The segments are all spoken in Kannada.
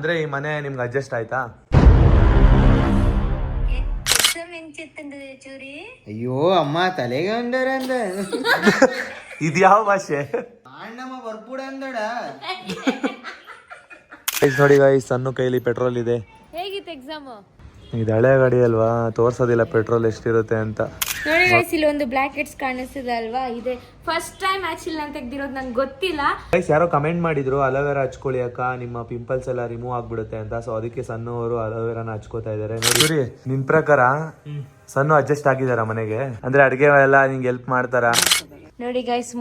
ಅಂದ್ರೆ ಈ ಮನೆ ನಿಮ್ಗೆ ಅಡ್ಜಸ್ಟ್ ಆಯ್ತಾ? ಅಯ್ಯೋ ಅಮ್ಮ ತಲೆಗೆ ಒಂದರ ಅಂದ ಇದ್ಯಾವ ಭಾಷೆ? ಅಣ್ಣಮ್ಮ ಬರ್ಪೂಡ ಅಂದಡ. ನೋಡಿ ಗಾಯ್ಸ್, ಸಣ್ಣ ಕೈಲಿ ಪೆಟ್ರೋಲ್ ಇದೆ. ಹೇಗಿತ್ತು ಎಕ್ಸಾಮ್? ಇದು ಹಳೆ ಗಾಡಿ ಅಲ್ವಾ, ತೋರ್ಸೋದಿಲ್ಲ ಪೆಟ್ರೋಲ್ ಎಷ್ಟಿರುತ್ತೆ ಅಂತ. ನೋಡಿ ಗೈಸ್, ಇಲ್ಲಿ ಒಂದು ಬ್ಲಾಕ್ ಹೆಡ್ಸ್ ಕಾಣಿಸ್ತಿದೆ ಅಲ್ವಾ, ಇದೆ ಫಸ್ಟ್ ಟೈಮ್ ಆಕ್ಚುಲಿ ನಾನು ತೆಗ್ದಿರೋದು, ನಂಗೆ ಗೊತ್ತಿಲ್ಲ. ಗೈಸ್ ಯಾರೋ ಕಮೆಂಟ್ ಮಾಡಿದ್ರು ಅಲೋವೆರಾ ಹಚ್ಕೊಳ್ಳಿ ಅಕ್ಕ, ನಿಮ್ಮ ಪಿಂಪಲ್ಸ್ ಎಲ್ಲ ರಿಮೂವ್ ಆಗ್ಬಿಡುತ್ತೆ ಅಂತ. ಸೊ ಅದಕ್ಕೆ ಸಣ್ಣವರು ಅಲೋವೆರಾನ ಹಚ್ಕೋತಾ ಇದಾರೆ. ನೋಡಿ ನಿನ್ ಪ್ರಕಾರ ಸಣ್ಣ ಅಡ್ಜಸ್ಟ್ ಆಗಿದಾರ ಮನೆಗೆ? ಅಂದ್ರೆ ಅಡ್ಗೆ ಎಲ್ಲ ನಿಂಗೆ ಹೆಲ್ಪ್ ಮಾಡ್ತಾರ? ನೋಡಿ ಗೈಸ್,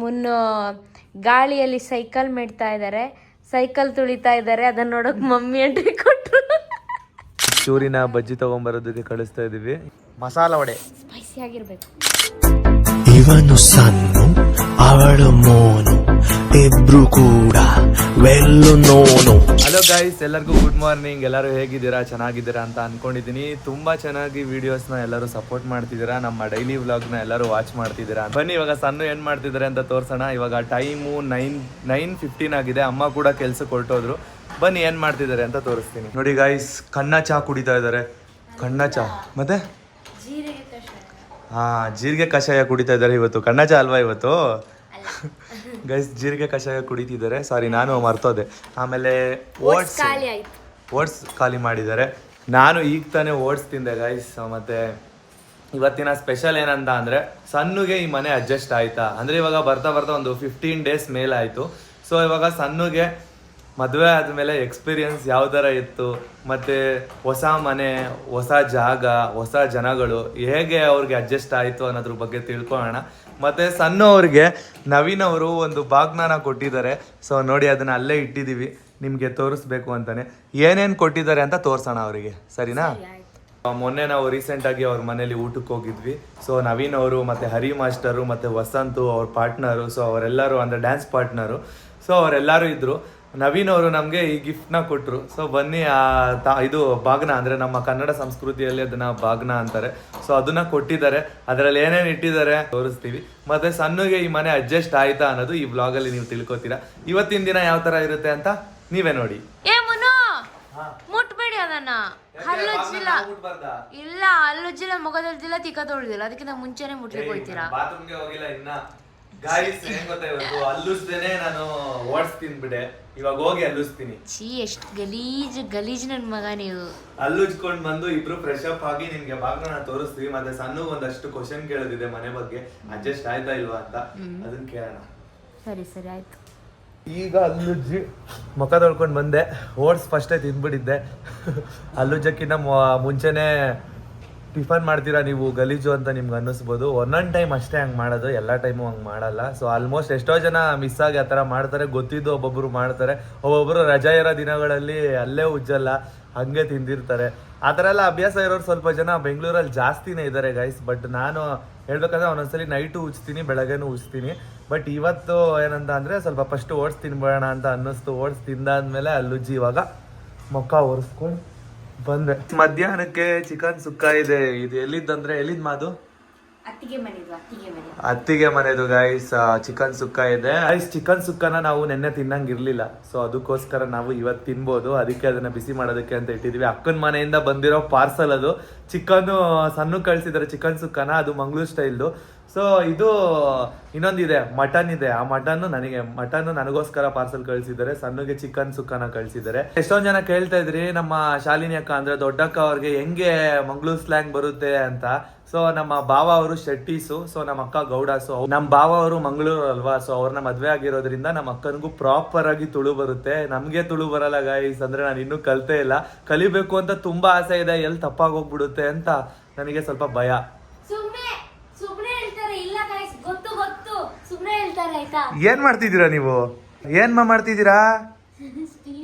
ಗಾಳಿಯಲ್ಲಿ ಸೈಕಲ್ ಮಾಡ್ತಾ ಇದ್ದಾರೆ, ಸೈಕಲ್ ತುಳಿತಾ ಇದ್ದಾರೆ. ಅದನ್ನ ನೋಡಕ್ ಮಮ್ಮಿ ಎಂಟ್ರಿ ಕೊಟ್ರು. ಚೂರಿನ ಬಜ್ಜಿ ತಗೊಂಡ್ಬರೋದಕ್ಕೆ ಕಳಿಸ್ತಾ ಇದೀವಿ. ಮಸಾಲ ವಡೆ ಸ್ಪೈಸಿ ಆಗಿರ್ಬೇಕು. ಇವನು ಸಣ್ಣ, ಅವಳು ಮೋನು, ಇಬ್ರು ಕೂಡ ವೆಲ್ಲು ನೋನು. ಹಲೋ ಗೈಸ್, ಎಲ್ಲರಿಗೂ ಗುಡ್ ಮಾರ್ನಿಂಗ್. ಎಲ್ಲರೂ ಹೇಗಿದ್ದೀರಾ? ಚೆನ್ನಾಗಿದ್ದೀರಾ ಅಂತ ಅನ್ಕೊಂಡಿದ್ದೀನಿ. ತುಂಬಾ ಚೆನ್ನಾಗಿ ವಿಡಿಯೋಸ್ನ ಎಲ್ಲರೂ ಸಪೋರ್ಟ್ ಮಾಡ್ತಿದ್ದೀರಾ, ನಮ್ಮ ಡೈಲಿ ವ್ಲಾಗ್ನ ಎಲ್ಲರೂ ವಾಚ್ ಮಾಡ್ತಿದ್ದೀರಾ. ಬನ್ನಿ ಇವಾಗ ಸಣ್ಣ ಏನ್ ಮಾಡ್ತಿದ್ದಾರೆ ಅಂತ ತೋರ್ಸೋಣ. ಇವಾಗ ಟೈಮು 9:15 ಆಗಿದೆ. ಅಮ್ಮ ಕೂಡ ಕೆಲ್ಸಕ್ಕೆ ಹೊರಟೋದ್ರು. ಬನ್ನಿ ಏನ್ ಮಾಡ್ತಿದ್ದಾರೆ ಅಂತ ತೋರಿಸ್ತೀನಿ. ನೋಡಿ ಗೈಸ್, ಕಣ್ಣ ಚಾ ಕುಡಿತಾ ಇದ್ದಾರೆ. ಕಣ್ಣ ಚಾ ಮತ್ತೆ ಜೀರಿಗೆ ಕಷಾಯ ಕುಡಿತಾ ಇದ್ದಾರೆ ಇವತ್ತು. ಕಣ್ಣ ಚಾ ಅಲ್ವಾ ಇವತ್ತು ಗೈಸ್? ಜೀರಿಗೆ ಕಷಾಯ ಕುಡಿತಿದ್ದಾರೆ. ಸಾರಿ, ನಾನು ಮರ್ತೋದೆ. ಆಮೇಲೆ ಓಟ್ಸ್ ಖಾಲಿ ಮಾಡಿದ್ದಾರೆ. ನಾನು ಈಗ ತಾನೇ ಓಟ್ಸ್ ತಿಂದೆ ಗೈಸ್. ಮತ್ತೆ ಇವತ್ತಿನ ಸ್ಪೆಷಲ್ ಏನಂತ ಅಂದರೆ, ಸಣ್ಣಗೆ ಈ ಮನೆ ಅಡ್ಜಸ್ಟ್ ಆಯ್ತಾ ಅಂದರೆ, ಇವಾಗ ಬರ್ತಾ ಬರ್ತಾ ಒಂದು 15 ಡೇಸ್ ಮೇಲಾಯಿತು. ಸೊ ಇವಾಗ ಸಣ್ಣಗೆ ಮದುವೆ ಆದಮೇಲೆ ಎಕ್ಸ್ಪೀರಿಯನ್ಸ್ ಯಾವ ಥರ ಇತ್ತು, ಮತ್ತು ಹೊಸ ಮನೆ, ಹೊಸ ಜಾಗ, ಹೊಸ ಜನಗಳು ಹೇಗೆ ಅವ್ರಿಗೆ ಅಡ್ಜಸ್ಟ್ ಆಯಿತು ಅನ್ನೋದ್ರ ಬಗ್ಗೆ ತಿಳ್ಕೊಳ್ಳೋಣ. ಮತ್ತು ಸಣ್ಣ ಅವ್ರಿಗೆ ನವೀನ್ ಅವರು ಒಂದು ಬಾಗ್ನ ಕೊಟ್ಟಿದ್ದಾರೆ. ಸೊ ನೋಡಿ, ಅದನ್ನು ಅಲ್ಲೇ ಇಟ್ಟಿದ್ದೀವಿ, ನಿಮಗೆ ತೋರಿಸ್ಬೇಕು ಅಂತಾನೆ. ಏನೇನು ಕೊಟ್ಟಿದ್ದಾರೆ ಅಂತ ತೋರಿಸೋಣ ಅವರಿಗೆ, ಸರಿನಾ? ಮೊನ್ನೆ ನಾವು ರೀಸೆಂಟಾಗಿ ಅವ್ರ ಮನೇಲಿ ಊಟಕ್ಕೆ ಹೋಗಿದ್ವಿ. ಸೊ ನವೀನ್ ಅವರು ಮತ್ತು ಹರಿ ಮಾಸ್ಟರು ಮತ್ತು ವಸಂತು ಅವ್ರ ಪಾರ್ಟ್ನರು, ಸೊ ಅವರೆಲ್ಲರೂ ಅಂದರೆ ಡ್ಯಾನ್ಸ್ ಪಾರ್ಟ್ನರು, ಸೊ ಅವರೆಲ್ಲರೂ ಇದ್ದರು. ನವೀನ್ ಅವರು ನಮಗೆ ಈ ಗಿಫ್ಟ್ನ ಕೊಟ್ಟರು. ಸೊ ಬನ್ನಿ, ಇದು ಬಾಗ್ನ ಅಂದರೆ ನಮ್ಮ ಕನ್ನಡ ಸಂಸ್ಕೃತಿಯಲ್ಲಿ ಅದನ್ನ ಬಾಗ್ನ ಅಂತಾರೆ. ಸೊ ಅದನ್ನ ಕೊಟ್ಟಿದ್ದಾರೆ. ಅದರಲ್ಲಿ ಏನೇನು ಇಟ್ಟಿದ್ದಾರೆ ತೋರಿಸ್ತೀವಿ. ಮತ್ತೆ ಸಣ್ಣಗೆ ಈ ಮನೆ ಅಡ್ಜಸ್ಟ್ ಆಯ್ತಾ ಅನ್ನೋದು ಈ ವ್ಲಾಗಲ್ಲಿ ನೀವು ತಿಳ್ಕೊತೀರಾ. ಇವತ್ತಿನ ದಿನ ಯಾವ ತರ ಇರುತ್ತೆ ಅಂತ ನೀವೇ ನೋಡಿ. ಮುಟ್ಬೇಡಿ ಅದನ್ನ. ಹಲ್ಲುಜ್ಜಿಲ್ಲ, ಇಲ್ಲ ಹಲ್ಲುಜ್ಜಿಲ್ಲ, ಮುಖದಲ್ದಿಲ್ಲ, ತಿಕ್ಕ ತೊಳ್ದಿಲ್ಲ, ಅದಕ್ಕಿಂತ ಮುಂಚೆನೆ ಮುಟ್ಲಿಕ್ಕೆ ಹೋಗ್ತೀರಾ? ಬಾತ್ರೂಮ್ಗೆ ಹೋಗಿಲ್ಲ ಇನ್ನ. ಗಾಯ್ಸ್ ಏನ್ ಗೊತ್ತಾ, ಇವತ್ತು ಅಲ್ಲುಸ್ದೇನೆ ನಾನು ಓಟ್ಸ್ ತಿನ್ಬಿಟ್ಟೆ. ಇವಾಗ ಹೋಗಿ ಅಲ್ಲುಸ್ತೀನಿ. ಎಷ್ಟು ಗಲೀಜ್ ನನ್ ಮಗ ನೀವು. ಅಲ್ಲುಜ್ಕೊಂಡ್ ಬಂದು ಇಬ್ರು ಫ್ರೆಶ್ ಅಪ್ ಆಗಿ ನಿಮ್ಗೆ ಬಾಗ್ನ ತೋರಿಸ್ತೀವಿ. ಮತ್ತೆ ಸಣ್ಣ ಒಂದಷ್ಟು ಕ್ವಶನ್ ಕೇಳೋದಿದೆ ಮನೆ ಬಗ್ಗೆ, ಅಡ್ಜಸ್ಟ್ ಆಯ್ತಾ ಇಲ್ವಾ ಅಂತ, ಅದನ್ನ ಕೇಳೋಣ. ಸರಿ ಆಯ್ತು. ಈಗ ಅಲ್ಲುಜ್ಜಿ ಮುಖ ತೊಳ್ಕೊಂಡು ಬಂದೆ. ಓಟ್ಸ್ ಫಸ್ಟೇ ತಿಂದ್ಬಿಟ್ಟಿದ್ದೆ. ಅಲ್ಲುಜ್ಜಕ್ಕಿಂತ ಮುಂಚೆನೆ ಟಿಫನ್ ಮಾಡ್ತೀರಾ ನೀವು ಗಲೀಜು ಅಂತ ನಿಮ್ಗೆ ಅನ್ನಿಸ್ಬೋದು. ಒಂದೊಂದು ಟೈಮ್ ಅಷ್ಟೇ ಹಂಗೆ ಮಾಡೋದು, ಎಲ್ಲ ಟೈಮು ಹಂಗೆ ಮಾಡಲ್ಲ. ಸೊ ಆಲ್ಮೋಸ್ಟ್ ಎಷ್ಟೋ ಜನ ಮಿಸ್ ಆಗಿ ಆ ಥರ ಮಾಡ್ತಾರೆ. ಗೊತ್ತಿದ್ದು ಒಬ್ಬೊಬ್ಬರು ಮಾಡ್ತಾರೆ, ಒಬ್ಬೊಬ್ಬರು ರಜಾ ಇರೋ ದಿನಗಳಲ್ಲಿ ಅಲ್ಲೇ ಉಜ್ಜಲ್ಲ, ಹಂಗೆ ತಿಂದಿರ್ತಾರೆ. ಆ ಥರ ಎಲ್ಲ ಅಭ್ಯಾಸ ಇರೋರು ಸ್ವಲ್ಪ ಜನ ಬೆಂಗಳೂರಲ್ಲಿ ಜಾಸ್ತಿನೇ ಇದ್ದಾರೆ ಗೈಸ್. ಬಟ್ ನಾನು ಹೇಳ್ಬೇಕಂದ್ರೆ ಒಂದೊಂದ್ಸಲಿ ನೈಟು ಉಜ್ತೀನಿ, ಬೆಳಗ್ಗೆನೂ ಉಜ್ತೀನಿ. ಬಟ್ ಇವತ್ತು ಏನಂತ ಅಂದರೆ, ಸ್ವಲ್ಪ ಫಸ್ಟ್ ಓಟ್ಸ್ ತಿನ್ಬೇಡ ಅಂತ ಅನ್ನಿಸ್ತು. ಓಟ್ಸ್ ತಿಂದಾದ್ಮೇಲೆ ಅಲ್ಲುಜ್ಜಿ ಇವಾಗ ಮುಖ ಒರೆಸ್ಕೊಂಡು ಬಂದೆ. ಮಧ್ಯಾಹ್ನಕ್ಕೆ ಚಿಕನ್ ಸುಕ್ಕ ಇದೆ. ಇದು ಎಲ್ಲಿದ್ದಂದ್ರೆ, ಎಲ್ಲಿದ್ ಮಾದು? ಅತ್ತಿಗೆ ಮನೆದು ಗೈಸ್. ಚಿಕನ್ ಸುಕ್ಕ ಇದೆ ಗೈಸ್. ಚಿಕನ್ ಸುಕ್ಕನ ನಾವು ನೆನ್ನೆ ತಿನ್ನಂಗಿರ್ಲಿಲ್ಲ. ಸೊ ಅದಕ್ಕೋಸ್ಕರ ನಾವು ಇವತ್ತು ತಿನ್ಬೋದು. ಅದಕ್ಕೆ ಅದನ್ನ ಬಿಸಿ ಮಾಡೋದಕ್ಕೆ ಅಂತ ಇಟ್ಟಿದ್ವಿ. ಅಕ್ಕನ ಮನೆಯಿಂದ ಬಂದಿರೋ ಪಾರ್ಸಲ್ ಅದು. ಚಿಕನ್ ಸಣ್ಣ ಕಳ್ಸಿದ್ದಾರೆ ಚಿಕನ್ ಸುಕ್ಕನ, ಅದು ಮಂಗಳೂರು ಸ್ಟೈಲ್ದು. ಸೊ ಇದು ಇನ್ನೊಂದಿದೆ, ಮಟನ್ ಇದೆ. ಆ ಮಟನ್ ನನಗೋಸ್ಕರ ಪಾರ್ಸಲ್ ಕಳ್ಸಿದ್ದಾರೆ. ಸಣ್ಣಗೆ ಚಿಕನ್ ಸುಕ್ಕನ ಕಳ್ಸಿದ್ದಾರೆ. ಎಷ್ಟೊಂದ್ ಜನ ಕೇಳ್ತಾ ಇದ್ರಿ, ನಮ್ಮ ಶಾಲಿನಿ ಅಕ್ಕ ಅಂದ್ರೆ ದೊಡ್ಡಕ್ಕ ಅವ್ರಿಗೆ ಹೆಂಗೆ ಮಂಗಳೂರು ಸ್ಲ್ಯಾಂಗ್ ಬರುತ್ತೆ ಅಂತ. ಸೊ ನಮ್ಮ ಭಾವ ಅವರು ಶೆಟ್ಟೀಸು, ಸೊ ನಮ್ಮ ಅಕ್ಕ ಗೌಡಾಸು. ನಮ್ಮ ಭಾವ ಅವರು ಮಂಗಳೂರು ಅಲ್ವಾ, ಸೊ ಅವ್ರನ್ನ ಮದ್ವೆ ಆಗಿರೋದ್ರಿಂದ ನಮ್ಮ ಅಕ್ಕನಿಗೂ ಪ್ರಾಪರ್ ಆಗಿ ತುಳು ಬರುತ್ತೆ. ನಮ್ಗೆ ತುಳು ಬರಲ್ಲ ಗೈಸ್. ಅಂದ್ರೆ ನಾನು ಇನ್ನೂ ಕಲ್ತೇ ಇಲ್ಲ, ಕಲಿಬೇಕು ಅಂತ ತುಂಬಾ ಆಸೆ ಇದೆ. ಎಲ್ಲಿ ತಪ್ಪಾಗೋಗ್ಬಿಡುತ್ತೆ ಅಂತ ನನಗೆ ಸ್ವಲ್ಪ ಭಯ. ಏನ್ ಮಾಡ್ತಿದ್ದೀರಾ ನೀವು? ಏನ್ ಮಾಡ್ತಿದ್ದೀರಾ?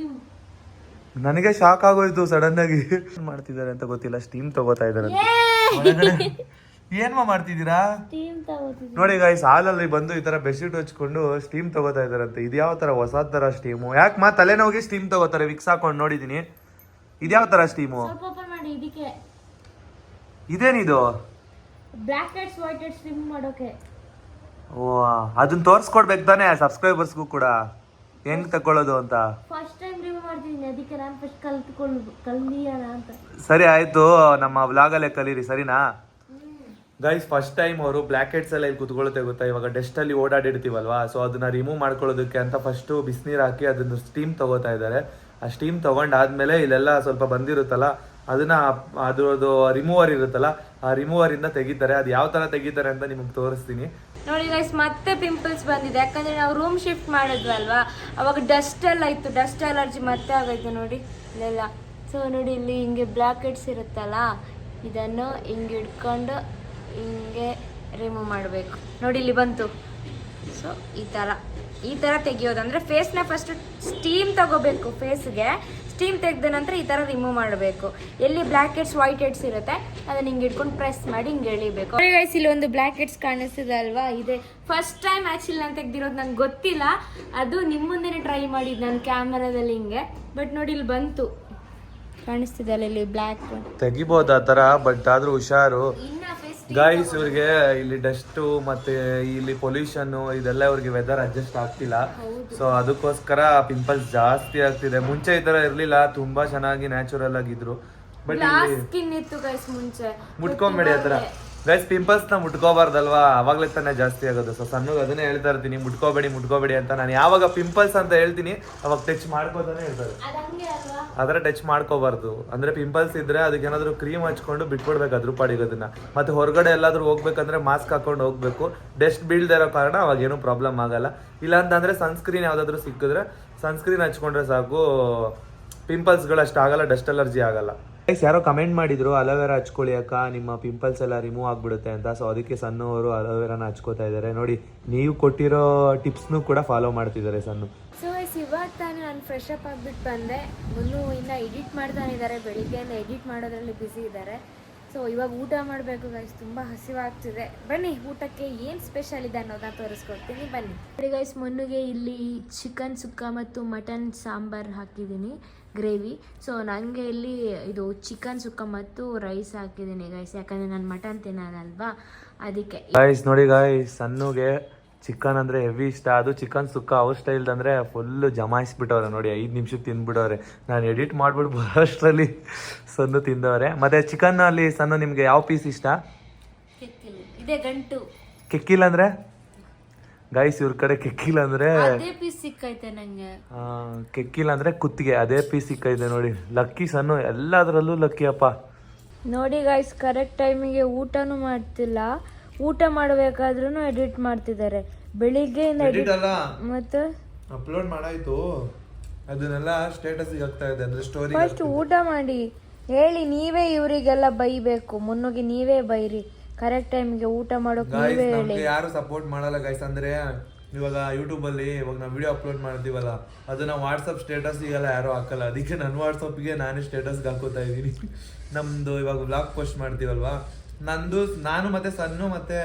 ನನಗೆ ಶಾಕ್ ಆಗೋಯ್ತು ಸಡನ್ ಆಗಿ. ಏನ್ ಮಾಡ್ತಿದ್ದಾರೆ ಅಂತ ಗೊತ್ತಿಲ್ಲ. ಸ್ಟೀಮ್ ತಗೋತಾ ಇದಾರೆ. ಏನ್ ಮಾಡ್ತಿದ್ದೀರಾ ನೋಡಿ ಗೈಸ್. ಹಾಲಲ್ಲಿ ಬಂದು ಈ ತರ ಬೆಡ್ಶೀಟ್ ಹಚ್ಕೊಂಡು ಸ್ಟೀಮ್ ತಗೋತಾ ಇದಾರಂತೆ. ಇದ್ಯಾವ ತರ ಹೊಸ ತರ ಸ್ಟೀಮು? ಯಾಕೆ ತಲೆನೋವಿಗೆ ಸ್ಟೀಮ್ ತಗೋತಾರೆ? ವಿಕ್ಸ್ ಹಾಕೊಂಡು ನೋಡಿದೀನಿ. ಇದ್ಯಾವ ತರ ಸ್ಟೀಮು? ಇದೇನಿದು? Block heads white heads remove ಮಾಡೋಕೆ. ಓ, ಅದನ್ನ ತೋರಿಸ್ಕೊಡ್ಬೇಕು ತಾನೆ ಸಬ್ಸ್ಕ್ರೈಬರ್ಸ್ಗೂ ಕೂಡ. ಹೆಂಗ್ ತಕೊಳ್ಳೋದು ಅಂತ. ಫಸ್ಟ್ ಟೈಮ್ ರಿಮೂವ್ ಮಾಡ್ತಿದ್ದೀನಿ, ಅದಕ್ಕೆ ನಾನು ಫಸ್ಟ್ ಕಲ್ದಿಯೋಣ ಅಂತ. ಸರಿ ಆಯ್ತು, ನಮ್ಮ ವ್ಲಾಗಲ್ಲೇ ಕಲೀರಿ ಸರಿನಾ. ಗೈಸ್ ಫಸ್ಟ್ ಟೈಮ್ ಅವರು ಬ್ಲ್ಯಾಕ್ ಹೆಡ್ಸ್ ಎಲ್ಲ ಇಲ್ಲಿ ಕುತ್ಕೊಳ್ಳುತ್ತೆ ಗೊತ್ತಾ. ಇವಾಗ ಡಸ್ಟ್ ಅಲ್ಲಿ ಓಡಾಡಿರ್ತೀವಲ್ವಾ, ಸೊ ಅದನ್ನ ರಿಮೂವ್ ಮಾಡ್ಕೊಳ್ಳೋದಕ್ಕೆ ಅಂತ ಫಸ್ಟ್ ಬಿಸಿನೀರು ಹಾಕಿ ಅದನ್ನ ಸ್ಟೀಮ್ ತಗೋತಾ ಇದ್ದಾರೆ. ಆ ಸ್ಟೀಮ್ ತಗೊಂಡಾದ್ಮೇಲೆ ಇಲ್ಲೆಲ್ಲ ಸ್ವಲ್ಪ ಬಂದಿರುತ್ತಲ್ಲ ಅದನ್ನ ಅದ್ರದ್ದು ರಿಮೂವರ್ ಇರುತ್ತಲ್ಲ ಆ ರಿಮೂವರ್ ಇಂದ ತೆಗಿತಾರೆ. ಅದು ಯಾವ ತರ ತೆಗಿತಾರೆ ಅಂತ ನಿಮಗೆ ತೋರಿಸ್ತೀನಿ ನೋಡಿ ಗೈಸ್. ಮತ್ತೆ ಪಿಂಪಲ್ಸ್ ಬಂದಿದೆ, ಯಾಕಂದ್ರೆ ನಾವು ರೂಮ್ ಶಿಫ್ಟ್ ಮಾಡಿದ್ವಿ ಅಲ್ವಾ, ಅವಾಗ ಡಸ್ಟ್ ಎಲ್ಲ ಇತ್ತು, ಡಸ್ಟ್ ಅಲರ್ಜಿ ಮತ್ತೆ ಆಗೈತೆ ನೋಡಿ ಇಲ್ಲೆಲ್ಲ. ಸೊ ನೋಡಿ ಇಲ್ಲಿ ಹಿಂಗೆ ಬ್ಲ್ಯಾಕ್ ಹೆಡ್ಸ್ ಇರುತ್ತಲ್ಲ, ಇದನ್ನು ಹಿಂಗೆ ಇಟ್ಕೊಂಡು ಹಿಂಗೆ ರಿಮೂವ್ ಮಾಡಬೇಕು. ನೋಡಿ ಇಲ್ಲಿ ಬಂತು. ಸೊ ಈ ಥರ ತೆಗಿಯೋದು, ಅಂದರೆ ಫೇಸ್ನ ಫಸ್ಟ್ ಸ್ಟೀಮ್ ತಗೋಬೇಕು. ಫೇಸ್ಗೆ ಸ್ಟೀಮ್ ತೆಗೆದ ನಂತರ ಈ ಥರ ರಿಮೂವ್ ಮಾಡಬೇಕು. ಎಲ್ಲಿ ಬ್ಲ್ಯಾಕ್ ಹೆಡ್ಸ್ ವೈಟ್ ಹೆಡ್ಸ್ ಇರುತ್ತೆ ಅದನ್ನ ಹಿಂಗೆ ಇಟ್ಕೊಂಡು ಪ್ರೆಸ್ ಮಾಡಿ ಹಿಂಗೆ ಎಳಿಬೇಕು. ಗೈಸ್ ಇಲ್ಲಿ ಒಂದು ಬ್ಲ್ಯಾಕ್ ಹೆಡ್ಸ್ ಕಾಣಿಸ್ತಿದೆ ಅಲ್ವಾ, ಇದೆ ಫಸ್ಟ್ ಟೈಮ್ ಆ್ಯಕ್ಚುಲಿ ನಾನು ತೆಗ್ದಿರೋದು, ನಂಗೆ ಗೊತ್ತಿಲ್ಲ. ಅದು ನಿಮ್ಮ ಮುಂದೆನೇ ಟ್ರೈ ಮಾಡಿದ್ದು ನಾನು ಕ್ಯಾಮರಾದಲ್ಲಿ ಹಿಂಗೆ. ಬಟ್ ನೋಡಿ ಇಲ್ಲಿ ಬಂತು, ಕಾಣಿಸ್ತಿದೆ ಅಲ್ಲ ಇಲ್ಲಿ ಬ್ಲ್ಯಾಕ್. ತೆಗಿಬಹುದು ಆ ತರ, ಬಟ್ ಆದ್ರೂ ಹುಷಾರು ಗೈಸ್. ಇವ್ರಿಗೆ ಇಲ್ಲಿ ಡಸ್ಟ್ ಮತ್ತೆ ಇಲ್ಲಿ ಪೊಲ್ಯೂಷನ್ ಇದೆಲ್ಲ ಇವ್ರಿಗೆ ವೆದರ್ ಅಡ್ಜಸ್ಟ್ ಆಗ್ತಿಲ್ಲ. ಸೊ ಅದಕ್ಕೋಸ್ಕರ ಪಿಂಪಲ್ಸ್ ಜಾಸ್ತಿ ಆಗ್ತಿದೆ. ಮುಂಚೆ ಈ ತರ ಇರ್ಲಿಲ್ಲ, ತುಂಬಾ ಚೆನ್ನಾಗಿ ನ್ಯಾಚುರಲ್ ಆಗಿದ್ರು. ಬಟ್ ಸ್ಕಿನ್ ಇತ್ತು ಗೈಸ್ ಮುಂಚೆ. ಮುಟ್ಕೊಂಬೇಡಿ ಆ ತರ ಗೈಸ್. ಪಿಂಪಲ್ಸ್ ನ ಮುಟ್ಕೋಬಾರ್ದಲ್ವಾ, ಅವಾಗ್ಲೇ ತಾನೇ ಜಾಸ್ತಿ ಆಗೋದು. ಸೊ ಸಣ್ಣಗೆ ಅದನ್ನೇ ಹೇಳ್ತಾ ಇರ್ತೀನಿ, ಮುಟ್ಕೋಬೇಡಿ ಅಂತ. ನಾನು ಯಾವಾಗ ಪಿಂಪಲ್ಸ್ ಅಂತ ಹೇಳ್ತೀನಿ ಅವಾಗ ಟಚ್ ಮಾಡ್ಕೋತಾನೆ ಹೇಳ್ತಾರೆ. ಅದರ ಟಚ್ ಮಾಡ್ಕೋಬಾರ್ದು. ಅಂದ್ರೆ ಪಿಂಪಲ್ಸ್ ಇದ್ರೆ ಅದಕ್ಕೆ ಏನಾದ್ರು ಕ್ರೀಮ್ ಹಚ್ಕೊಂಡು ಬಿಟ್ಬಿಡ್ಬೇಕು ಅದ್ರ ಪಾಡಿಗೆ ಅದನ್ನ. ಮತ್ತೆ ಹೊರಗಡೆ ಎಲ್ಲಾದ್ರೂ ಹೋಗ್ಬೇಕಂದ್ರೆ ಮಾಸ್ಕ್ ಹಾಕೊಂಡು ಹೋಗ್ಬೇಕು. ಡಸ್ಟ್ ಬೀಳ್ದೇ ಇರೋ ಕಾರಣ ಅವಾಗ ಏನೂ ಪ್ರಾಬ್ಲಮ್ ಆಗಲ್ಲ. ಇಲ್ಲ ಅಂತಂದ್ರೆ ಸನ್ಸ್ಕ್ರೀನ್ ಯಾವ್ದಾದ್ರು ಸಿಕ್ಕಿದ್ರೆ ಸನ್ಸ್ಕ್ರೀನ್ ಹಚ್ಕೊಂಡ್ರೆ ಸಾಕು, ಪಿಂಪಲ್ಸ್ಗಳು ಅಷ್ಟು ಆಗಲ್ಲ, ಡಸ್ಟ್ ಅಲರ್ಜಿ ಆಗಲ್ಲ. ಯಾರೋ ಕಮೆಂಟ್ ಮಾಡಿದ್ರು ಅಲೋವೆರಾ ಹಚ್ಕೊಳ್ಳಿ ಅಕ್ಕ, ನಿಮ್ಮ ಪಿಂಪಲ್ಸ್ ಎಲ್ಲ ರಿಮೂವ್ ಆಗ್ಬಿಡುತ್ತೆ ಅಂತ. ಸೊ ಅದಕ್ಕೆ ಸಣ್ಣವರು ಅಲೋವೆರಾನ ಹಚ್ಕೋತಾ ಇದ್ದಾರೆ. ನೋಡಿ ನೀವು ಕೊಟ್ಟಿರೋ ಟಿಪ್ಸ್ನು ಕೂಡ ಫಾಲೋ ಮಾಡ್ತಿದ್ದಾರೆ ಸಣ್ಣ. ಸೊ ಇವಾಗ ತಾನೇ ನಾನು ಫ್ರೆಶ್ ಅಪ್ ಆಗಿಬಿಟ್ಟು ಬಂದೆ. ಮುನ್ನು ಇನ್ನು ಎಡಿಟ್ ಮಾಡ್ತಾನೆ ಇದ್ದಾರೆ, ಬೆಳಿಗ್ಗೆಯಿಂದ ಎಡಿಟ್ ಮಾಡೋದ್ರಲ್ಲಿ ಬ್ಯುಸಿ ಇದ್ದಾರೆ. ಸೊ ಇವಾಗ ಊಟ ಮಾಡಬೇಕು ಗೈಸ್, ತುಂಬ ಹಸಿವಾಗ್ತಿದೆ. ಬನ್ನಿ ಊಟಕ್ಕೆ ಏನು ಸ್ಪೆಷಲ್ ಇದೆ ಅನ್ನೋದನ್ನ ತೋರಿಸ್ಕೊಡ್ತೀನಿ, ಬನ್ನಿ. ನೋಡಿ ಗೈಸ್, ಮುನ್ನುಗೆ ಇಲ್ಲಿ ಚಿಕನ್ ಸುಕ್ಕ ಮತ್ತು ಮಟನ್ ಸಾಂಬಾರ್ ಹಾಕಿದ್ದೀನಿ, ಗ್ರೇವಿ. ಸೊ ನನಗೆ ಇಲ್ಲಿ ಇದು ಚಿಕನ್ ಸುಕ್ಕ ಮತ್ತು ರೈಸ್ ಹಾಕಿದ್ದೀನಿ ಗೈಸ್, ಯಾಕಂದರೆ ನಾನು ಮಟನ್ ತಿನ್ನೋದಲ್ವಾ ಅದಕ್ಕೆ. ಗೈಸ್ ನೋಡಿ ಗೈಸ್, ಸಣ್ಣಗೆ ಚಿಕನ್ ಅಂದರೆ ಹೆವಿ ಇಷ್ಟ. ಅದು ಚಿಕನ್ ಸುಕ್ಕ ಅವ್ರ ಸ್ಟೈಲ್ದು ಅಂದರೆ ಫುಲ್ಲು ಜಮಾಯಿಸ್ಬಿಟ್ಟವ್ರೆ ನೋಡಿ, 5 ನಿಮಿಷಕ್ಕೆ ತಿಂದ್ಬಿಟ್ಟವ್ರೆ. ನಾನು ಎಡಿಟ್ ಮಾಡ್ಬಿಟ್ಟು ಬರೋಷ್ಟರಲ್ಲಿ ಸಣ್ಣ ತಿಂದವ್ರೆ. ಮತ್ತು ಚಿಕನ್ನಲ್ಲಿ ಸಣ್ಣ ನಿಮಗೆ ಯಾವ ಪೀಸ್ ಇಷ್ಟ? ಇದೆ ಗಂಟು. ಕೆಕ್ಕಿಲ್ಲ ಅಂದರೆ ಗೈಸ್ ಇವ್ರ ಕಡೆ ಕೆಕ್ಕಿಲ್ಲ ಅಂದರೆ ಅದೇ ಪೀಸ್ ಸಿಕ್ಕೈತೆ ನನಗೆ. ಕೆಕ್ಕಿಲ್ಲ ಅಂದರೆ ಕುತ್ತಿಗೆ, ಅದೇ ಪೀಸ್ ಸಿಕ್ಕೈತೆ ನೋಡಿ. ಲಕ್ಕಿ ಸಣ್ಣ, ಎಲ್ಲದರಲ್ಲೂ ಲಕ್ಕಿ ಅಪ್ಪ. ನೋಡಿ ಗೈಸ್, ಕರೆಕ್ಟ್ ಟೈಮಿಗೆ ಊಟನೂ ಮಾಡ್ತಿಲ್ಲ, ಊಟ ಮಾಡಬೇಕಾದ್ರೂ ಎಡಿಟ್ ಮಾಡ್ತಿದ್ದಾರೆ. ಬೆಳಿಗ್ಗೆಯಿಂದ ಎಡಿಟ್ ಮತ್ತೆ ಅಪ್ಲೋಡ್ ಮಾಡಾಯ್ತು, ಅದನ್ನೆಲ್ಲ ಸ್ಟೇಟಸ್ಗೆ ಹಾಕ್ತಾ ಇದೆ. ಅಂದ್ರೆ ಸ್ಟೋರಿ ಫಸ್ಟ್ ಊಟ ಮಾಡಿ ಹೇಳಿ, ನೀವೇ ಇವರಿಗೆಲ್ಲ ಬೈಬೇಕು. ಮುನ್ನುಗೆ ನೀವೇ ಬೈರಿ, ಕರೆಕ್ಟ್ ಟೈಮಿಗೆ ಊಟ ಮಾಡೋಕೆ ನೀವೇ ಹೇಳಿ. ಯಾರು ಸಪೋರ್ಟ್ ಮಾಡಲ್ಲ ಗೈಸ್. ಅಂದ್ರೆ ಇವಾಗ ಯೂಟ್ಯೂಬ್ ಅಲ್ಲಿ ಇವಾಗ ನಾವು ವಿಡಿಯೋ ಅಪ್ಲೋಡ್ ಮಾಡ್ತೀವಲ್ಲ, ಅದನ್ನ ವಾಟ್ಸಪ್ ಸ್ಟೇಟಸ್ಗೆಲ್ಲ ಯಾರು ಹಾಕಲ್ಲ. ಅದಕ್ಕೆ ನನ್ನ ವಾಟ್ಸಪ್ಗೆ ನಾನೇ ಸ್ಟೇಟಸ್ಗೆ ಹಾಕೋತಾ ಇದ್ದೀನಿ. ನಮ್ದು ಇವಾಗ ವ್ಲಾಗ್ ಪೋಸ್ಟ್ ಮಾಡ್ತೀವಲ್ವಾ, ನಂದು ನಾನು ಮತ್ತೆ ಸನ್ನು ಮತ್ತೆ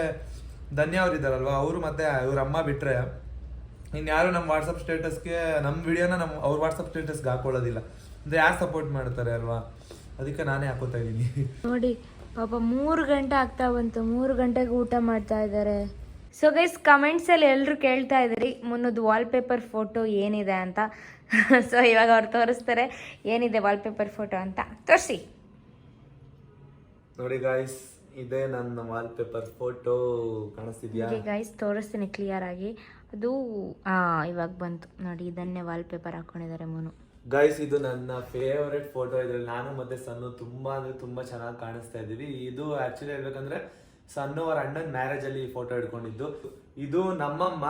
ಧನ್ಯ ಅವ್ರು ಇದ್ದಾರಲ್ವಾ, ಅವರು ಮತ್ತೆ ಇವ್ರ ಅಮ್ಮ ಬಿಟ್ರೆ ಇನ್ಯಾರು ನಮ್ಮ ವಾಟ್ಸಪ್ ಸ್ಟೇಟಸ್ಗೆ ನಮ್ಮ ವಿಡಿಯೋನ ಅವ್ರ ವಾಟ್ಸಪ್ ಸ್ಟೇಟಸ್ಗೆ ಹಾಕೊಳ್ಳೋದಿಲ್ಲ. ಅಂದ್ರೆ ಯಾರು ಸಪೋರ್ಟ್ ಮಾಡ್ತಾರೆ ಅಲ್ವಾ, ಅದಕ್ಕೆ ನಾನೇ ಹಾಕೋತಾ ಇದ್ದೀನಿ. ನೋಡಿ ಪಾಪ 3 ಗಂಟೆ ಆಗ್ತಾ ಬಂತು, 3 ಗಂಟೆಗೆ ಊಟ ಮಾಡ್ತಾ ಇದ್ದಾರೆ. ಸೊ ಗೈಸ್, ಕಮೆಂಟ್ಸಲ್ಲಿ ಎಲ್ಲರೂ ಕೇಳ್ತಾ ಇದ್ದೀರಿ ಮುನ್ನದು ವಾಲ್ಪೇಪರ್ ಫೋಟೋ ಏನಿದೆ ಅಂತ. ಸೊ ಇವಾಗ ಅವ್ರು ತೋರಿಸ್ತಾರೆ ಏನಿದೆ ವಾಲ್ಪೇಪರ್ ಫೋಟೋ ಅಂತ. ತೋರಿಸಿ ನೋಡಿ ಗಾಯ್ಸ್, ಇದೇ ನನ್ನ ವಾಲ್ಪೇಪರ್ ಫೋಟೋ, ಕಾಣಿಸ್ತಿದ್ಯಾ? ಗೈಸ್ ತೋರಿಸ್ತೀನಿ ಕ್ಲಿಯರ್ ಆಗಿ. ಅದು ಇವಾಗ ಬಂತು ನೋಡಿ, ಇದನ್ನೇ ವಾಲ್ಪೇಪರ್ ಹಾಕೊಂಡಿದ್ದಾರೆ ಮುನು. ಗೈಸ್ ಇದು ನನ್ನ ಫೇವರೆಟ್ ಫೋಟೋ. ಇದ್ರಲ್ಲಿ ನಾನು ಮತ್ತೆ ಸನ್ನು ತುಂಬಾ ಅಂದ್ರೆ ತುಂಬಾ ಚೆನ್ನಾಗಿ ಕಾಣಿಸ್ತಾ ಇದೀವಿ. ಇದು ಆಕ್ಚುಲಿ ಹೇಳ್ಬೇಕಂದ್ರೆ ಸನ್ನು ಅವರ ಅಣ್ಣನ ಮ್ಯಾರೇಜ್ ಅಲ್ಲಿ ಫೋಟೋ ಹಿಡ್ಕೊಂಡಿದ್ದು. ಇದು ನಮ್ಮಮ್ಮ,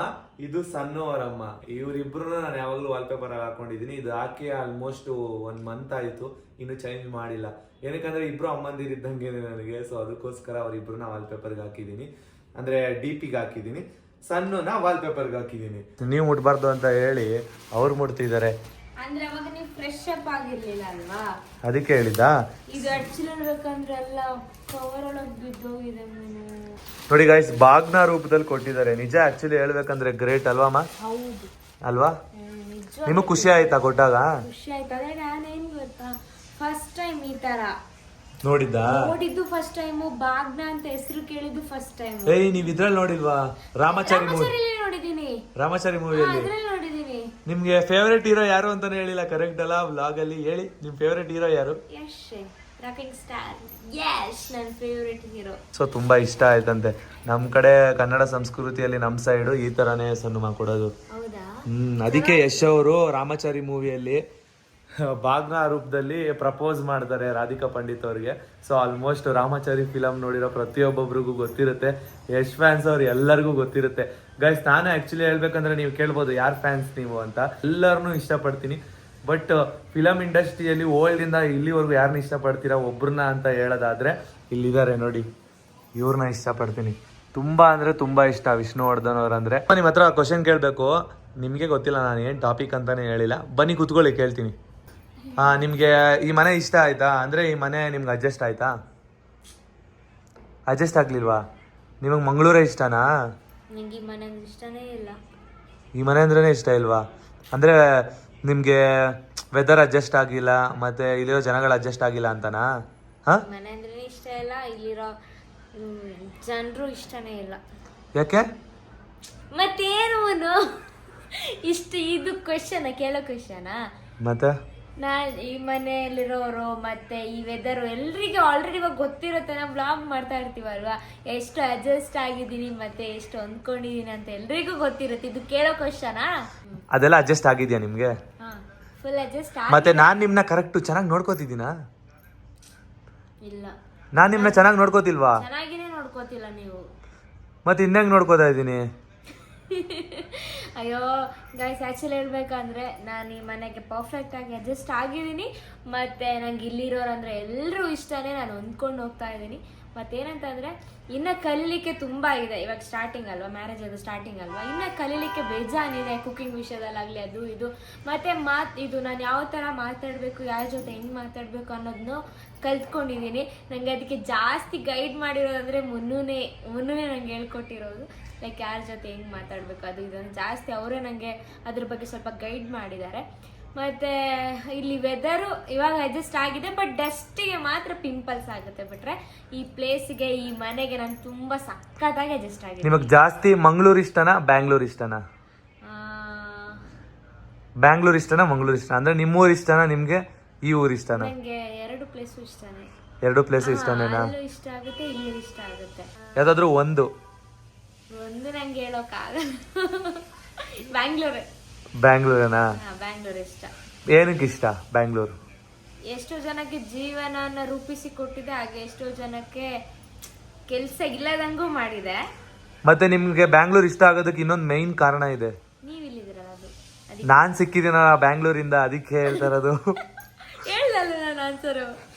ಇದು ಸನ್ನು ಅವರಮ್ಮ. ಇವರಿಬ್ರು ನಾನು ಯಾವಾಗಲೂ ವಾಲ್ಪೇಪರ್ ಹಾಕೊಂಡಿದ್ದೀನಿ. ಇದು ಹಾಕಿ ಆಲ್ಮೋಸ್ಟ್ 1 ಮಂತ್ ಆಯ್ತು, ಇನ್ನು ಚೇಂಜ್ ಮಾಡಿಲ್ಲ. ಏನಕ್ಕಂದ್ರೆ ಇಬ್ರು ಅಮ್ಮಂದಿರು ಇದ್ದಂಗೆ ನನಗೆ. ಸೊ ಅದಕ್ಕೋಸ್ಕರ ಅವರಿಬ್ರನ್ನ ವಾಲ್ಪೇಪರ್ಗೆ ಹಾಕಿದ್ದೀನಿ, ಅಂದ್ರೆ DP-ಗೆ ಹಾಕಿದ್ದೀನಿ. ಸಣ್ಣನ ವಾಲ್ಪೇಪರ್ಗೆ ಹಾಕಿದ್ದೀನಿ. ನೀವು ಮುಟ್ಬಾರ್ದು ಅಂತ ಹೇಳಿ ಅವ್ರು ಮುಟ್ತಿದ್ದಾರೆ. ಅಂದ್ರೆ ಅವಾಗ ನೀವು ಫ್ರೆಶ್ ಅಪ್ ಆಗಿರ್ಲಿಲ್ಲ ಅಲ್ವಾ, ಅದಕ್ಕೆ ಹೇಳಿದ್ದಾ. ಇದು ಆಕ್ಚುಲಿ ಹೇಳ್ಬೇಕಂದ್ರೆ ಎಲ್ಲ ಕವರ್ ಒಳಗೆ ಬಿದ್ದೋಗಿದೆ. ನೋಡಿ ಗೈಸ್, ಬಾಗ್ನ ರೂಪದಲ್ಲಿ ಕೊಟ್ಟಿದ್ದಾರೆ. ನಿಜ ಆಕ್ಚುಲಿ ಹೇಳ್ಬೇಕಂದ್ರೆ ಗ್ರೇಟ್ ಅಲ್ವಾಮ್ಮ? ಹೌದು ಅಲ್ವಾ? ನಿಮಗೆ ಖುಷಿ ಆಯ್ತಾ ಕೊಟ್ಟಾಗ? ಖುಷಿ ಆಯ್ತು. ಅದೇ ನಾನೇನ್ ಗೊತ್ತಾ, ಫಸ್ಟ್ ಟೈಮ್ ಈ ತರ ನೋಡಿದ್ದು ಫಸ್ಟ್ ಟೈಮ್, ಬಾಗ್ನ ಅಂತ ಹೆಸರು ಕೇಳಿದ್ದು ಫಸ್ಟ್ ಟೈಮ್. ಏಯ್, ನೀವ್ ಇದ್ರಲ್ಲಿ ನೋಡಿಲ್ವಾ? ರಾಮಾಚಾರಿ ಮೂವಿ ನೋಡಿದೀನಿ, ರಾಮಾಚಾರಿ ಮೂವಿಯಲ್ಲಿ ಇದ್ರಲ್ಲಿ ನೋಡಿದೀನಿ. ನಿಮ್ಗೆ ಫೇವ್ರೆಟ್ ಹೀರೋ ಯಾರು ಅಂತಾನೆ ಹೇಳಿಲ್ಲ ಕರೆಕ್ಟ್ ಅಲ್ಲ ವ್ಲಾಗ್ ಅಲ್ಲಿ ಹೇಳಿ ನಿಮ್ ಫೇವ್ರೆಟ್ ಹೀರೋ ಯಾರು? ಯಶ್ ರಾಕಿಂಗ್ ಸ್ಟಾರ್ ಯಶ್ ನನ್ನ ಫೇವ್ರೆಟ್ ಹೀರೋ. ಸೊ ತುಂಬಾ ಇಷ್ಟ ಆಯ್ತಂತೆ. ನಮ್ ಕಡೆ ಕನ್ನಡ ಸಂಸ್ಕೃತಿಯಲ್ಲಿ ನಮ್ ಸೈಡು ಈ ತರಾನೇ ಸನ್ನುಮ ಕೊಡೋದು. ಹೌದಾ? ಅದಕ್ಕೆ ಯಶ್ ಅವರು ರಾಮಾಚಾರಿ ಮೂವಿಯಲ್ಲಿ ಭಾಗ್ನ ರೂಪದಲ್ಲಿ ಪ್ರಪೋಸ್ ಮಾಡ್ತಾರೆ ರಾಧಿಕಾ ಪಂಡಿತ್ ಅವ್ರಿಗೆ. ಸೊ ಆಲ್ಮೋಸ್ಟ್ ರಾಮಾಚಾರಿ ಫಿಲಮ್ ನೋಡಿರೋ ಪ್ರತಿಯೊಬ್ಬೊಬ್ರಿಗೂ ಗೊತ್ತಿರುತ್ತೆ, ಯಶ್ ಫ್ಯಾನ್ಸ್ ಅವ್ರು ಎಲ್ಲರಿಗೂ ಗೊತ್ತಿರುತ್ತೆ. ಗೈಸ್ ನಾನು ಆ್ಯಕ್ಚುಲಿ ಹೇಳ್ಬೇಕಂದ್ರೆ ನೀವು ಕೇಳ್ಬೋದು ಯಾರು ಫ್ಯಾನ್ಸ್ ನೀವು ಅಂತ, ಎಲ್ಲರನ್ನೂ ಇಷ್ಟಪಡ್ತೀನಿ. ಬಟ್ ಫಿಲಮ್ ಇಂಡಸ್ಟ್ರಿಯಲ್ಲಿ ಓಲ್ಡಿಂದ ಇಲ್ಲಿವರೆಗೂ ಯಾರನ್ನ ಇಷ್ಟಪಡ್ತೀರಾ ಒಬ್ರನ್ನ ಅಂತ ಹೇಳೋದಾದ್ರೆ ಇಲ್ಲಿದ್ದಾರೆ ನೋಡಿ, ಇವ್ರನ್ನ ಇಷ್ಟಪಡ್ತೀನಿ. ತುಂಬಾ ಅಂದರೆ ತುಂಬ ಇಷ್ಟ ವಿಷ್ಣುವರ್ಧನ್ ಅವ್ರಂದ್ರೆ. ನಿಮ್ಮ ಹತ್ರ ಕ್ವಶನ್ ಕೇಳಬೇಕು, ನಿಮಗೆ ಗೊತ್ತಿಲ್ಲ, ನಾನು ಏನು ಟಾಪಿಕ್ ಅಂತಾನೆ ಹೇಳಿಲ್ಲ, ಬನ್ನಿ ಕೂತ್ಕೊಳ್ಳಿ ಕೇಳ್ತೀನಿ. ನಿಮಗೆ ಈ ಮನೆ ಇಷ್ಟ ಆಯ್ತಾ? ಅಂದರೆ ಈ ಮನೆ ನಿಮ್ಗೆ ಅಡ್ಜಸ್ಟ್ ಆಯ್ತಾ? ಅಡ್ಜಸ್ಟ್ ಆಗ್ಲಿಲ್ವಾ? ನಿಮಗೆ ಮಂಗಳೂರೇ ಇಷ್ಟನಾ? ನನಗೆ ಈ ಮನೆ ಇಷ್ಟನೇ ಇಲ್ಲ. ಈ ಮನೆ ಅಂದ್ರೇ ಇಷ್ಟ ಇಲ್ವಾ? ಅಂದರೆ ನಿಮಗೆ ವೆದರ್ ಅಡ್ಜಸ್ಟ್ ಆಗಿಲ್ಲ ಮತ್ತು ಇಲ್ಲಿರೋ ಜನಗಳು ಅಡ್ಜಸ್ಟ್ ಆಗಿಲ್ಲ ಅಂತನಾ? ಹಾಂ, ಮನೆ ಅಂದ್ರೆ ಇಷ್ಟ ಇಲ್ಲ, ಇಲ್ಲಿರೋ ಜನರು ಇಷ್ಟನೇ ಇಲ್ಲ. ಯಾಕೆ? ಮತ್ತೇನು ಇದು ಕ್ವಶನ್ ಕೇಳೋ ಕ್ವಶನಾ? ಮತ್ತೆ ನಾನು ಈ ಮನೆಯಲ್ಲಿರೋರು ಮತ್ತೆ ಈ ವೆದರು ಎಲ್ರಿಗೂ ಆಲ್ರೆಡಿ ಇವಾಗ ಗೊತ್ತಿರುತ್ತೆ. ನಾವು ಬ್ಲಾಗ್ ಮಾಡ್ತಾ ಇರ್ತೀವಲ್ವಾ, ಎಷ್ಟು ಅಡ್ಜಸ್ಟ್ ಆಗಿದ್ದೀನಿ ಮತ್ತೆ ಎಷ್ಟು ಹೊಂದ್ಕೊಂಡಿದ್ದೀನಿ ಅಂತ ಎಲ್ರಿಗೂ ಗೊತ್ತಿರುತ್ತೆ. ಇದು ಕೇಳೋ ಕ್ವಶನಾ? ಅದೆಲ್ಲ ಅಡ್ಜಸ್ಟ್ ಆಗಿದೆಯಾ ನಿಮಗೆ? ಫುಲ್ ಅಡ್ಜಸ್ಟ್ ಮತ್ತೆ ನಾನು ನಿಮ್ಮನ್ನ ಕರೆಕ್ಟ್ ಚೆನ್ನಾಗಿ ನೋಡ್ಕೋತಿದ್ದೀನಾ? ಇಲ್ಲ, ನಾನು ನಿಮ್ಮನ್ನ ಚೆನ್ನಾಗಿ ನೋಡ್ಕೋತಿಲ್ವಾ? ಚೆನ್ನಾಗಿನೇ ನೋಡ್ಕೋತಿಲ್ಲ ನೀವು. ಮತ್ತೆ ಇನ್ನಂಗೆ ನೋಡ್ಕೋತಾ ಇದ್ದೀನಿ? ಅಯ್ಯೋ ಗೈಸ್, ಆ್ಯಕ್ಚುಲಿ ಹೇಳ್ಬೇಕಂದ್ರೆ ನಾನು ಈ ಮನೆಗೆ ಪರ್ಫೆಕ್ಟ್ ಆಗಿ ಅಡ್ಜಸ್ಟ್ ಆಗಿದ್ದೀನಿ. ಮತ್ತು ನಂಗೆ ಇಲ್ಲಿರೋರಂದ್ರೆ ಎಲ್ಲರೂ ಇಷ್ಟನೇ, ನಾನು ಹೊಂದ್ಕೊಂಡು ಹೋಗ್ತಾ ಇದ್ದೀನಿ. ಮತ್ತೇನಂತಂದರೆ ಇನ್ನು ಕಲೀಲಿಕ್ಕೆ ತುಂಬ ಇದೆ. ಇವಾಗ ಸ್ಟಾರ್ಟಿಂಗ್ ಅಲ್ವಾ, ಮ್ಯಾರೇಜ್ ಅದು ಸ್ಟಾರ್ಟಿಂಗ್ ಅಲ್ವಾ, ಇನ್ನು ಕಲೀಲಿಕ್ಕೆ ಬೇಜಾನಿದೆ. ಕುಕ್ಕಿಂಗ್ ವಿಷಯದಲ್ಲಾಗಲಿ ಅದು ಇದು. ಮತ್ತು ಇದು ನಾನು ಯಾವ ಥರ ಮಾತಾಡಬೇಕು, ಯಾರ ಜೊತೆ ಹೆಂಗೆ ಮಾತಾಡಬೇಕು ಅನ್ನೋದನ್ನು ಕಲ್ತ್ಕೊಂಡಿದ್ದೀನಿ. ನನಗೆ ಅದಕ್ಕೆ ಜಾಸ್ತಿ ಗೈಡ್ ಮಾಡಿರೋದಂದರೆ ಮುನ್ನುನೇ ನಂಗೆ ಹೇಳ್ಕೊಟ್ಟಿರೋದು. ಲೈಕ್ ಯಾರ ಜೊತೆ ಹೆಂಗೆ ಮಾತಾಡಬೇಕು ಅದು ಇದನ್ನು ಜಾಸ್ತಿ ಅವರೇ ನನಗೆ ಅದ್ರ ಬಗ್ಗೆ ಸ್ವಲ್ಪ ಗೈಡ್ ಮಾಡಿದ್ದಾರೆ. ಮತ್ತು ಇಲ್ಲಿ ವೆದರು ಇವಾಗ ಅಡ್ಜಸ್ಟ್ ಆಗಿದೆ, ಬಟ್ ಡಸ್ಟಿಗೆ ಮಾತ್ರ ಪಿಂಪಲ್ಸ್ ಆಗುತ್ತೆ. ಬಿಟ್ರೆ ಈ ಪ್ಲೇಸಿಗೆ, ಈ ಮನೆಗೆ ನಾನು ತುಂಬ ಸಖತ್ತಾಗಿ ಅಡ್ಜಸ್ಟ್ ಆಗಿದೆ. ನಿಮಗೆ ಜಾಸ್ತಿ ಮಂಗಳೂರು ಇಷ್ಟನಾ ಬ್ಯಾಂಗ್ಳೂರ್ ಇಷ್ಟನಾ? ಬ್ಯಾಂಗ್ಳೂರ್ ಇಷ್ಟನಾ ಮಂಗಳೂರು ಇಷ್ಟನಾ? ಅಂದರೆ ನಿಮ್ಮೂರು ಇಷ್ಟನಾ ನಿಮಗೆ, ಈ ಊರು ಇಷ್ಟನಾ? ನನಗೆ ಎರಡು ಪ್ಲೇಸು ಇಷ್ಟನೇ. ಎರಡು ಪ್ಲೇಸ್ ಇಷ್ಟನೇನಾ? ಅಲ್ಲೂ ಇಷ್ಟ ಆಗುತ್ತೆ, ಇಲ್ಲಿ ಇಷ್ಟ ಆಗುತ್ತೆ. ಯಾವುದಾದ್ರೂ ಒಂದು ನಂಗೆ ಹೇಳೋಕ್ಕಾಗಲ್ಲ. ಬ್ಯಾಂಗ್ಳೂರೇ. ಬ್ಯಾಂಗ್ಳೂರೇನಾ? ಬ್ಯಾಂಗ್ಳೂರ್ ಇಷ್ಟ. ಏನಕ್ಕೆ ಇಷ್ಟ ಬ್ಯಾಂಗ್ಳೂರು? ಎಷ್ಟೋ ಜನಕ್ಕೆ ಜೀವನನ ರೂಪಿಸಿ ಕೊಟ್ಟಿದೆ, ಹಾಗೆ ಎಷ್ಟೋ ಜನಕ್ಕೆ ಕೆಲಸ ಇಲ್ಲದಂಗೂ ಮಾಡಿದೆ. ಮತ್ತೆ ನಿಮ್ಗೆ ಬ್ಯಾಂಗ್ಳೂರ್ ಇಷ್ಟ ಆಗೋದಕ್ಕೆ ಇನ್ನೊಂದು ಮೈನ್ ಕಾರಣ ಇದೆ. ನೀವ್ ಇಲ್ಲಿದ್ದೀರಲ್ಲ, ಅದು ನಾನ್ ಸಿಕ್ಕಿದ್ದೀನಲ್ಲ ಬ್ಯಾಂಗ್ಳೂರಿಂದ, ಅದಕ್ಕೆ ಹೇಳ್ತಾ ಇರೋದು. ಹೇಳ್ದಲ್ಲ ನಾನು ಆನ್ಸರು.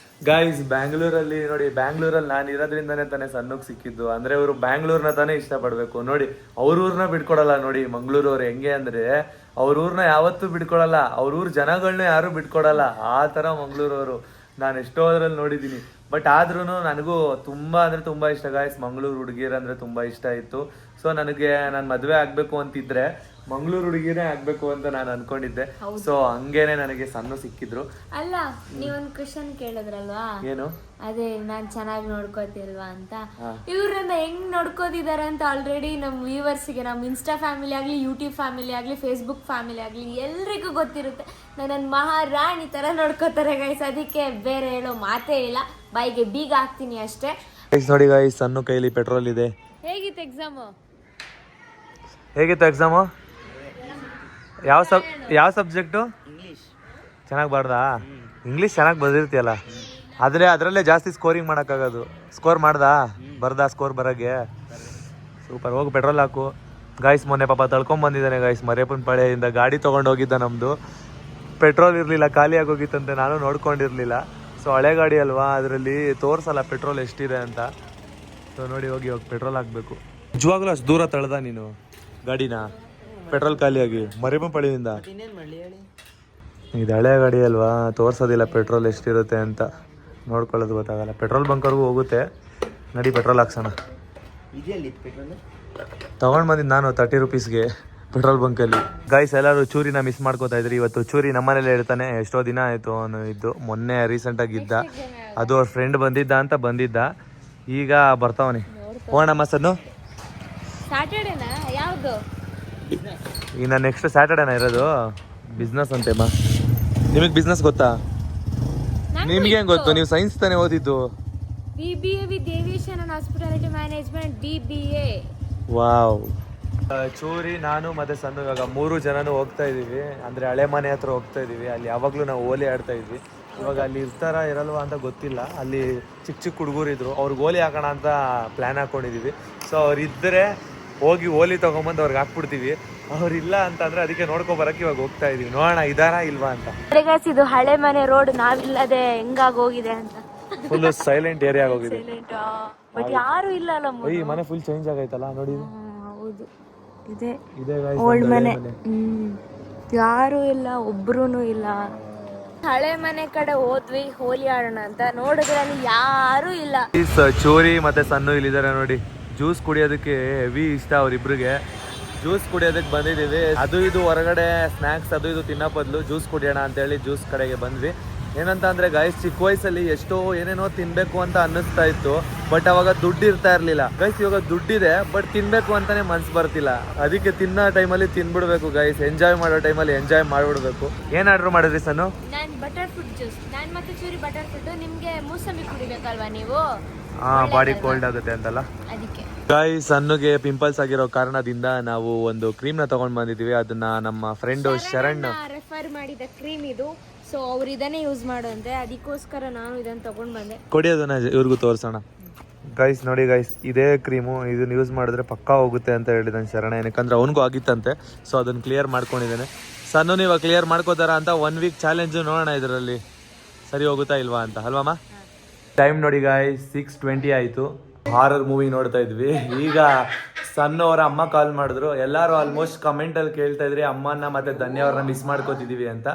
ಗಾಯ್ಸ್, ಬ್ಯಾಂಗ್ಳೂರಲ್ಲಿ ನೋಡಿ, ಬ್ಯಾಂಗ್ಳೂರಲ್ಲಿ ನಾನು ಇರೋದ್ರಿಂದನೇ ತಾನೇ ಸಣ್ಣಗೆ ಸಿಕ್ಕಿದ್ದು. ಅಂದ್ರೆ ಅವರು ಬ್ಯಾಂಗ್ಳೂರ್ನ ತಾನೇ ಇಷ್ಟಪಡ್ಬೇಕು ನೋಡಿ. ಅವ್ರ ಊರ್ನ ಬಿಟ್ಕೊಡಲ್ಲ ನೋಡಿ ಮಂಗ್ಳೂರು ಅವ್ರು. ಹೆಂಗೆ ಅಂದ್ರೆ ಅವ್ರ ಊರ್ನ ಯಾವತ್ತೂ ಬಿಟ್ಕೊಡಲ್ಲ, ಅವ್ರ ಊರ್ ಜನಗಳನ್ನ ಯಾರು ಬಿಟ್ಕೊಡಲ್ಲ, ಆ ತರ ಮಂಗ್ಳೂರವರು. ನಾನು ಎಷ್ಟೋ ಅದ್ರಲ್ಲಿ ನೋಡಿದ್ದೀನಿ. ಬಟ್ ಆದ್ರೂ ನನಗೂ ತುಂಬಾ ಅಂದ್ರೆ ತುಂಬಾ ಇಷ್ಟ ಗಾಯ್ಸ್, ಮಂಗ್ಳೂರು ಹುಡುಗಿಯರಂದ್ರೆ ತುಂಬಾ ಇಷ್ಟ ಇತ್ತು. ಸೊ ನನಗೆ ನಾನು ಮದುವೆ ಆಗ್ಬೇಕು ಅಂತಿದ್ರೆ ಮಂಗ್ಳೂರು ಹುಡುಗಿನೇ ಆಗ್ಬೇಕು ಅಂತ ನಾನು ಅನ್ಕೊಂಡಿದ್ದೆ. ಸೊ ಹಂಗೇನೆ ನನಗೆ ಸಣ್ಣ ಸಿಕ್ಕಿದ್ರು. ಅಲ್ಲ, ನೀವೊಂದು ಕ್ವಶನ್ ಕೇಳಿದ್ರಲ್ವಾ, ಏನು? ಅದೇ ನಾನ್ ಚೆನ್ನಾಗಿ ನೋಡ್ಕೋತಿಲ್ವಾ ಅಂತ. ಇವ್ರನ್ನ ಹೆಂಗ್ ನೋಡ್ಕೋತಿದಾರೆ ಅಂತ ಆಲ್ರೆಡಿ ನಮ್ಮ ವ್ಯೂವರ್ಸ್ಗೆ, ನಮ್ಮ ಇನ್ಸ್ಟಾ ಫ್ಯಾಮಿಲಿ ಆಗ್ಲಿ, ಯೂಟ್ಯೂಬ್ ಫ್ಯಾಮಿಲಿ ಆಗ್ಲಿ, ಫೇಸ್ಬುಕ್ ಫ್ಯಾಮಿಲಿ ಆಗ್ಲಿ ಎಲ್ರಿಗೂ ಗೊತ್ತಿರುತ್ತೆ. ನನ್ನ ಮಹಾರಾಣಿ ತರ ನೋಡ್ಕೋತಾರೆ ಗೈಸ್. ಅದಕ್ಕೆ ಬೇರೆ ಹೇಳೋ ಮಾತೇ ಇಲ್ಲ, ಬಾಯಿಗೆ ಬೀಗ ಹಾಕ್ತೀನಿ ಅಷ್ಟೇ. ನೋಡಿ ಗೈಸ್, ಸಣ್ಣ ಕೈಲಿ ಪೆಟ್ರೋಲ್ ಇದೆ. ಹೇಗಿತ್ತು ಎಕ್ಸಾಮು? ಹೇಗಿತ್ತು ಎಕ್ಸಾಮು? ಯಾವ ಸಬ್ಜೆಕ್ಟು? ಚೆನ್ನಾಗಿ ಬರ್ದಾ? ಇಂಗ್ಲೀಷ್ ಚೆನ್ನಾಗಿ ಬರ್ದಿರ್ತೀಯಲ್ಲ, ಅದರಲ್ಲೇ ಜಾಸ್ತಿ ಸ್ಕೋರಿಂಗ್ ಮಾಡೋಕ್ಕಾಗೋದು. ಸ್ಕೋರ್ ಮಾಡ್ದಾ? ಬರ್ದಾ ಸ್ಕೋರ್ ಬರೋಕ್ಕೆ? ಸೂಪರ್. ಹೋಗಿ ಪೆಟ್ರೋಲ್ ಹಾಕು. ಗಾಯ್ಸ್, ಮೊನ್ನೆ ಪಾಪ ತಳ್ಕೊಂಬಂದಿದ್ದಾನೆ ಗಾಯ್ಸ್, ಮರೇಪನ ಪಾಳ್ಯದಿಂದ ಗಾಡಿ ತೊಗೊಂಡು ಹೋಗಿದ್ದ. ನಮ್ಮದು ಪೆಟ್ರೋಲ್ ಇರಲಿಲ್ಲ, ಖಾಲಿಯಾಗಿ ಹೋಗಿತ್ತಂತೆ, ನಾನು ನೋಡ್ಕೊಂಡಿರಲಿಲ್ಲ. ಸೊ ಹಳೆ ಗಾಡಿ ಅಲ್ವಾ, ಅದರಲ್ಲಿ ತೋರಿಸಲ್ಲ ಪೆಟ್ರೋಲ್ ಎಷ್ಟಿದೆ ಅಂತ. ಸೊ ನೋಡಿ, ಹೋಗಿ ಪೆಟ್ರೋಲ್ ಹಾಕಬೇಕು. ನಿಜವಾಗ್ಲೂ ಅಷ್ಟು ದೂರ ತಳ್ದ ನೀನು ಗಾಡಿನ, ಪೆಟ್ರೋಲ್ ಖಾಲಿಯಾಗಿ ಮರೇಪನ ಪಾಳ್ಯದಿಂದ? ಇದು ಹಳೆ ಗಾಡಿ ಅಲ್ವಾ, ತೋರಿಸೋದಿಲ್ಲ ಪೆಟ್ರೋಲ್ ಎಷ್ಟಿರುತ್ತೆ ಅಂತ, ನೋಡ್ಕೊಳ್ಳೋದು ಗೊತ್ತಾಗಲ್ಲ. ಪೆಟ್ರೋಲ್ ಬಂಕ್ವರೆಗೂ ಹೋಗುತ್ತೆ. ನಡಿ ಪೆಟ್ರೋಲ್ ಹಾಕ್ಸೋಣ. ತೊಗೊಂಡು ಬಂದಿದ್ದು ನಾನು 30 ರೂಪೀಸ್ಗೆ ಪೆಟ್ರೋಲ್ ಬಂಕಲ್ಲಿ. ಗಾಯ್ಸ್, ಎಲ್ಲರೂ ಚೂರಿನ ಮಿಸ್ ಮಾಡ್ಕೋತಾ ಇದ್ರಿ. ಇವತ್ತು ಚೂರಿ ನಮ್ಮನೇಲೆ ಇರ್ತಾನೆ. ಎಷ್ಟೋ ದಿನ ಆಯಿತು ಅವನು ಇದ್ದು, ಮೊನ್ನೆ ರೀಸೆಂಟಾಗಿ ಇದ್ದ. ಅದು ಅವ್ರ ಫ್ರೆಂಡ್ ಬಂದಿದ್ದ. ಈಗ ಬರ್ತಾವನೆ. ಹೋಗೋಣ ಮಸನ್ನು. ಸ್ಯಾಟರ್ಡೇನಾ? ಯಾವುದು? ಇನ್ನು ನೆಕ್ಸ್ಟ್ ಸ್ಯಾಟರ್ಡೇನ ಇರೋದು ಬಿಸ್ನೆಸ್ ಅಂತೆಮ್ಮ. ನಿಮಗೆ ಬಿಸ್ನೆಸ್ ಗೊತ್ತಾ? ನಿಮ್ಗೆ ಹೆಂಗ್ ಗೊತ್ತು? ನೀವು ಸೈನ್ಸ್ ತಾನೇ ಓದಿದ್ದು. BBA with Aviation and Hospitality Management, BBA. Wow. ಚೂರಿ, ನಾನು ಮತ್ತೆ ಸಣ್ಣ ಇವಾಗ 3 ಜನನು ಹೋಗ್ತಾ ಇದೀವಿ. ಅಂದ್ರೆ ಹಳೆ ಮನೆ ಹತ್ರ ಹೋಗ್ತಾ ಇದೀವಿ. ಅಲ್ಲಿ ಯಾವಾಗ್ಲೂ ನಾವು ಓಲಿ ಆಡ್ತಾ ಇದ್ವಿ. ಇವಾಗ ಅಲ್ಲಿ ಇರ್ತಾರ ಇರಲ್ವಾ ಅಂತ ಗೊತ್ತಿಲ್ಲ. ಅಲ್ಲಿ ಚಿಕ್ಕ ಚಿಕ್ಕ ಹುಡುಗರು ಇದ್ರು, ಅವ್ರಿಗೆ ಓಲಿ ಹಾಕೋಣ ಅಂತ ಪ್ಲಾನ್ ಹಾಕೊಂಡಿದೀವಿ. ಸೊ ಅವ್ರು ಇದ್ದರೆ ಹೋಗಿ ಓಲಿ ತಗೊಂಬಂದು ಅವ್ರಿಗೆ ಹಾಕ್ಬಿಡ್ತೀವಿ. ಅವ್ರಿಲ್ಲ ಅಂತಂದ್ರೆ ಅದಕ್ಕೆ ನೋಡ್ಕೊಬರಕ್ಕೆ ಇವಾಗ ಹೋಗ್ತಾ ಇದೀವಿ. ನೋಡೋಣ ಇದಾರಾ ಇಲ್ವಾ ಅಂತ. ಇದು ಹಳೆ ಮನೆ ರೋಡ್ ನಾವಿಲ್ಲದೆ ಹೆಂಗಾಗಿ ಹೋಗಿದೆ ಅಂತ. ಫುಲ್ ಸೈಲೆಂಟ್ ಏರಿಯಾ ಹೋಗಿದೆ. ಬಟ್ ಯಾರು ಇಲ್ಲ ಅಲ್ಲ. ಈ ಮನೆ ಫುಲ್ ಚೇಂಜ್ ಆಗೈತಲ್ಲ ನೋಡಿ. ಹೌದು, ಇದೆ guys, ಓಲ್ಡ್ ಮನೆ. ಯಾರು ಇಲ್ಲ, ಒಬ್ರು ಇಲ್ಲ. ಹಳೆ ಮನೆ ಕಡೆ ಹೋದ್ವಿ ಹೋಲಿ ಆಡೋಣ ಅಂತ, ನೋಡಿದ್ರೆ ಅಲ್ಲಿ ಯಾರು ಇಲ್ಲ. ಚೋರಿ ಮತ್ತೆ ಸಣ್ಣ ಇಲ್ಲಿದ್ದಾರೆ ನೋಡಿ. ಜ್ಯೂಸ್ ಕುಡಿಯೋದಕ್ಕೆ ಹೆವಿ ಇಷ್ಟ ಅವ್ರಿಬ್ರಿಗೆ. ಜ್ಯೂಸ್ ಕುಡಿಯೋದಕ್ಕೆ ಬಂದಿದ್ದೀವಿ. ಅದು ಇದು ಹೊರಗಡೆ ಸ್ನ್ಯಾಕ್ಸ್ ಅದು ಇದು ತಿನ್ನೋ ಬದಲು ಜ್ಯೂಸ್ ಕುಡಿಯೋಣ ಅಂತೇಳಿ ಜ್ಯೂಸ್ ಕಡೆಗೆ ಬಂದ್ವಿ. ಏನಂತ ಅಂದರೆ ಗೈಸ್, ಚಿಕ್ಕ ವಯಸ್ಸಲ್ಲಿ ಎಷ್ಟೋ ಏನೇನೋ ತಿನ್ನಬೇಕು ಅಂತ ಅನ್ನಿಸ್ತಾ ಇತ್ತು. ಬಟ್ ಅವಾಗ ದುಡ್ಡು ಇರ್ತಾ ಇರಲಿಲ್ಲ. ಗೈಸ್ ಇವಾಗ ದುಡ್ಡಿದೆ, ಬಟ್ ತಿನ್ನಬೇಕು ಅಂತಲೇ ಮನ್ಸು ಬರ್ತಿಲ್ಲ. ಅದಕ್ಕೆ ತಿನ್ನೋ ಟೈಮಲ್ಲಿ ತಿನ್ಬಿಡ್ಬೇಕು ಗೈಸ್. ಎಂಜಾಯ್ ಮಾಡೋ ಟೈಮಲ್ಲಿ ಎಂಜಾಯ್ ಮಾಡಿಬಿಡ್ಬೇಕು. ಏನು ಆರ್ಡ್ರ್ ಮಾಡಿದ್ರಿ ಸನ್ನು? ನಾನು ಬಟರ್ ಫ್ರೂಟ್ ಜ್ಯೂಸ್. ನಾನು ಮತ್ತೆ ಚೂರಿ ಬಟರ್ ಫ್ರೂಟ್. ನಿಮಗೆ ಮೂಸಂಬಿ ಕುಡಿಬೇಕಲ್ವಾ ನೀವು? ಬಾಡಿ ಕೋಲ್ಡ್ ಆಗುತ್ತೆ ಅಂತಲ್ಲ ಅದಕ್ಕೆ. ಗೈಸ್, ಸನ್ನುಗೆ ಪಿಂಪಲ್ಸ್ ಆಗಿರೋ ಕಾರಣದಿಂದ ನಾವು ಒಂದು ಕ್ರೀಮ್ನ ತಗೊಂಡ್ ಬಂದಿದ್ದೀವಿ. ಅದನ್ನ ನಮ್ಮ ಫ್ರೆಂಡ್ ಶರಣ್ ರೆಫರ್ ಮಾಡಿದ ಕ್ರೀಮ್ ಇದು. ಸೊ ಅವ್ರು ಇದನ್ನೇ ಯೂಸ್ ಮಾಡುವಂತೆ, ಅದಕ್ಕೋಸ್ಕರ ನಾನು ಇದನ್ನ ತಗೊಂಡ್ ಬಂದೆ. ಕೊಡಿ, ಅದನ್ನ ಇವ್ರಿಗೂ ತೋರಿಸೋಣ. ಗೈಸ್ ನೋಡಿ ಗೈಸ್, ಇದೇ ಕ್ರೀಮು. ಇದನ್ನ ಯೂಸ್ ಮಾಡಿದ್ರೆ ಪಕ್ಕಾ ಹೋಗುತ್ತೆ ಅಂತ ಹೇಳಿದಾನೆ ಶರಣ. ಏನಕ್ಕಂದ್ರೆ ಅವನಿಗೂ ಆಗಿತ್ತಂತೆ. ಸೊ ಅದನ್ನ ಕ್ಲಿಯರ್ ಮಾಡ್ಕೊಂಡಿದ್ದಾನೆ. ಸನ್ನು ಇವಾಗ ಕ್ಲಿಯರ್ ಮಾಡ್ಕೋತಾರ ಅಂತ 1 ವೀಕ್ ಚಾಲೆಂಜ್. ನೋಡೋಣ ಇದರಲ್ಲಿ ಸರಿ ಹೋಗುತ್ತಾ ಇಲ್ವಾ ಅಂತ, ಅಲ್ವಮ್ಮ? ಟೈಮ್ ನೋಡಿ ಗಾಯ್ಸ್, 6:20 ಆಯಿತು. ಹಾರರ್ ಮೂವಿ ನೋಡ್ತಾ ಇದ್ವಿ. ಈಗ ಸಣ್ಣ ಅವರ ಅಮ್ಮ ಕಾಲ್ ಮಾಡಿದ್ರು. ಎಲ್ಲರೂ ಆಲ್ಮೋಸ್ಟ್ ಕಮೆಂಟಲ್ಲಿ ಕೇಳ್ತಾ ಇದ್ರಿ ಅಮ್ಮನ ಮತ್ತೆ ಧನ್ಯ ಅವ್ರನ್ನ ಮಿಸ್ ಮಾಡ್ಕೋತಿದೀವಿ ಅಂತ.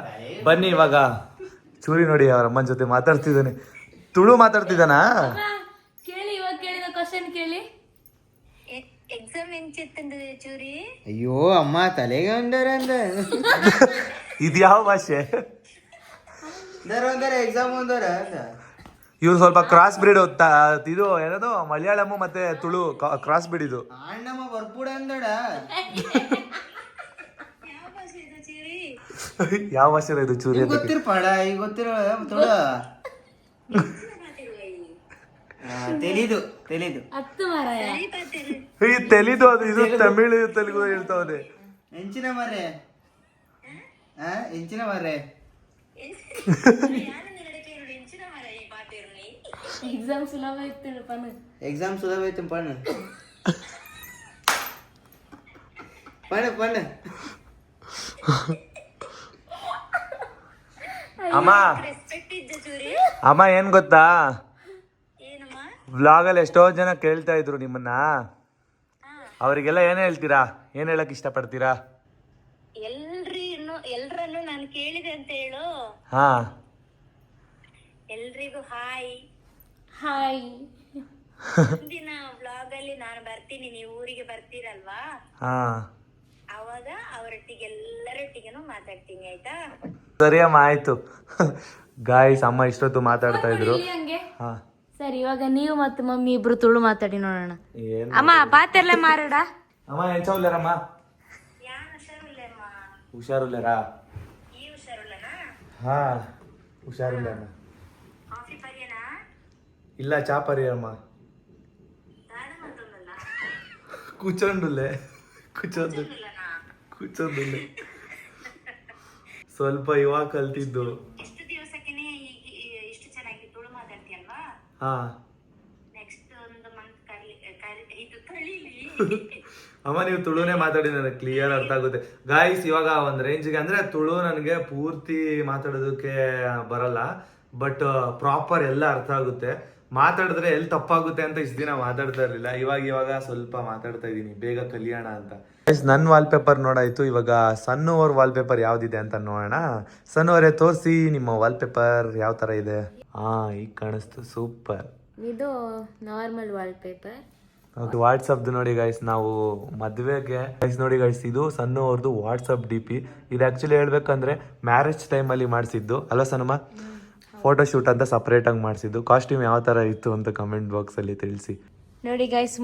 ಬನ್ನಿ ಇವಾಗ ಚೂರಿ ನೋಡಿ ಅವ್ರ ಅಮ್ಮನ ಜೊತೆ ಮಾತಾಡ್ತಿದ್ದಾನೆ. ತುಳು ಮಾತಾಡ್ತಿದ್ದಾನಾ? ಕೇಳಿ, ಇವಾಗ ಕೇಳಿದ ಕ್ವಶನ್ ಕೇಳಿ. ಎಕ್ಸಾಮ್ ಹೆಂಗ್ ಚೂರಿ? ಅಯ್ಯೋ ಅಮ್ಮ ತಲೆಗೆ ಒಂದರ ಇದ್ಯಾವ ಭಾಷೆ? ಎಕ್ಸಾಮ್ ಒಂದರ ಇವ್ರು ಸ್ವಲ್ಪ ಕ್ರಾಸ್ ಬ್ರೀಡ್ ಓದ್ತಾ. ಇದು ಏನದು ಮಲಯಾಳಂ ಮತ್ತೆ ತುಳು ಕ್ರಾಸ್ ಬ್ರೀಡ್ ಇದು. ಅಣ್ಣಮ್ಮ ಬರ್ಪುಡ ಅಂದಡ. ಯಾವ ಭಾಷೆ ಇದು ಚೂರಿ? ಗೊತ್ತಿರ್ಪಾಡ ಈಗ ಗೊತ್ತಿರೋ ತುಳು. ತೆಲಿದು ತೆಲಿದು ಹತ್ತು ಮಾರಾಯ. ಈ ತೆಲಿದು ಅದು ಇದು ತಮಿಳು ತೆಲುಗು ಹೇಳ್ತಾವನೆ. ಹೆಂಚಿನ ಮರೆ ಹೆಂಚಿನ ಮರೆ. ಎಕ್ಸಾಮ್ ಸುಲಭ ಇತ್ತು ಪನ್. ಎಕ್ಸಾಮ್ ಸುಲಭ ಐತೆ ಪಣ್ಣ ಪಣ್ಣ ಪಣ್ಣ. ಅಮ್ಮ ಅಮ್ಮ ಏನ್ ಗೊತ್ತಾ, ವ್ಲಾಗಲ್ಲಿ ಎಷ್ಟೋ ಜನ ಕೇಳ್ತಾ ಇದ್ರು ನಿಮ್ಮನ್ನ. ಅವರಿಗೆಲ್ಲ ಏನ್ ಹೇಳ್ತೀರಾ? ಏನ್ ಹೇಳಕ್ ಇಷ್ಟಪಡ್ತೀರಾ? ಎಲ್ರನ್ನು ನಾನು ಕೇಳಿದೆ ಅಂತ ಹೇಳು. ಹಾ, ಎಲ್ರಿಗೂ ಹಾಯ್. ಹಾಯ್. ಮುಂದಿನ ವ್ಲಾಗ್ ಅಲ್ಲಿ ನಾನು ಬರ್ತೀನಿ, ನೀವು ಊರಿಗೆ ಬರ್ತೀರಲ್ವಾ? ಹಾ, ಅವಾಗ ಅವರೊಟ್ಟಿಗೆ ಎಲ್ಲರೊಟ್ಟಿಗೆನೂ ಮಾತಾಡ್ತೀನಿ, ಆಯ್ತಾ? ಸರಿ ಅಮ್ಮ, ಆಯ್ತು. ಗಾಯ್ಸ್, ಅಮ್ಮ ಇಷ್ಟೊತ್ತು ಮಾತಾಡ್ತಾ ಇದ್ರು. ಹಾ ಸರಿ, ಇವಾಗ ನೀವು ಮತ್ತೆ ಮಮ್ಮಿ ಇಬ್ರು ತುಳು ಮಾತಾಡಿ ನೋಡೋಣ. ಏನ್ ಅಮ್ಮ ಪಾತೆಲ್ಲ ಮಾರಡ. ಅಮ್ಮ ಏನ್ ಚೌಲ್ಯಾರಮ್ಮ? ಯಾನ್ ಹುಷಾರುಲ್ಲಮ್ಮ? ಹುಷಾರುಲ್ಲಾರಾ? ಈ ಹುಷಾರುಲ್ಲನಾ? ಹಾ ಹುಷಾರಿಲ್ಲ. ಕಾಫಿ ಪರಿಯನಾ? ಇಲ್ಲ, ಚಾ ಪರಿಯಮ್ಮ. ದಾಡ ಮತ್ತೊಂದಲ್ಲ ಕೂಚೊಂಡುಲ್ಲೆ ಕೂಚೊಂಡುಲ್ಲೆ ಸ್ವಲ್ಪ ಇವಾಗ ಕಲ್ತಿದ್ದು. ಎಷ್ಟು ದಿವಸಕ್ಕೆ ಇಷ್ಟು ಚೆನ್ನಾಗಿ ತುಳು ಮಾತಾಡ್ತೀಯಲ್ವಾ? ಹಾ, ನೆಕ್ಸ್ಟ್ ಒಂದು ಮಂತ್ ಇದು ಕಲೀಲಿ. ಅಮ್ಮ ನೀವು ತುಳುನೇ ಮಾತಾಡಿ, ನನಗೆ ಕ್ಲಿಯರ್ ಅರ್ಥ ಆಗುತ್ತೆ. ಗಾಯ್ಸ್, ಇವಾಗ ಒಂದು ರೇಂಜ್ಗೆ ಅಂದರೆ ತುಳು ನನಗೆ ಪೂರ್ತಿ ಮಾತಾಡೋದಕ್ಕೆ ಬರಲ್ಲ, ಬಟ್ ಪ್ರಾಪರ್ ಎಲ್ಲ ಅರ್ಥ ಆಗುತ್ತೆ. ಮಾತಾಡಿದ್ರೆ ಎಲ್ಲಿ ತಪ್ಪಾಗುತ್ತೆ ಅಂತ ಇಷ್ಟು ದಿನ ಮಾತಾಡ್ತಾ ಇರಲಿಲ್ಲ. ಇವಾಗ ಸ್ವಲ್ಪ ಮಾತಾಡ್ತಾ ಇದ್ದೀನಿ, ಬೇಗ ಕಲಿಯೋಣ ಅಂತ. ನನ್ನ ವಾಲ್ಪೇಪರ್ ನೋಡಾಯ್ತು. ಇವಾಗ ಸನ್ನು ಅವ್ರ ವಾಲ್ಪೇಪರ್ ಯಾವ್ದಿದೆ ಅಂತ ನೋಡೋಣ. ಸನ್ನು ಅವರೇ ತೋರಿಸಿ ನಿಮ್ಮ ವಾಲ್ಪೇಪರ್ ಯಾವ ಥರ ಇದೆ. ಈಗ ಕಾಣಿಸ್ತು, ಸೂಪರ್. ಇದು ನಾರ್ಮಲ್ ವಾಲ್ಪೇಪರ್. ಓಕೆ, ವಾಟ್ಸಪ್ದು ನೋಡಿ ಗೈಸ್, ನಾವು ಮದುವೆಗೆ ಗೈಸ್ ನೋಡಿ ಗೈಸ್, ಇದು ಸನ್ನು ಅವ್ರದ್ದು ವಾಟ್ಸಪ್ DP. ಇದು ಆ್ಯಕ್ಚುಲಿ ಹೇಳ್ಬೇಕಂದ್ರೆ ಮ್ಯಾರೇಜ್ ಟೈಮಲ್ಲಿ ಮಾಡಿಸಿದ್ದು ಅಲ್ಲ ಸನ್ನಮ್ಮ? ಫೋಟೋ ಶೂಟ್ ಅಂತ ಸಪ್ರೇಟಾಗಿ ಮಾಡಿಸಿದ್ದು. ಕಾಸ್ಟ್ಯೂಮ್ ಯಾವ ಥರ ಇತ್ತು ಅಂತ ಕಮೆಂಟ್ ಬಾಕ್ಸಲ್ಲಿ ತಿಳಿಸಿ. ನೋಡಿ ಗೈಸ್,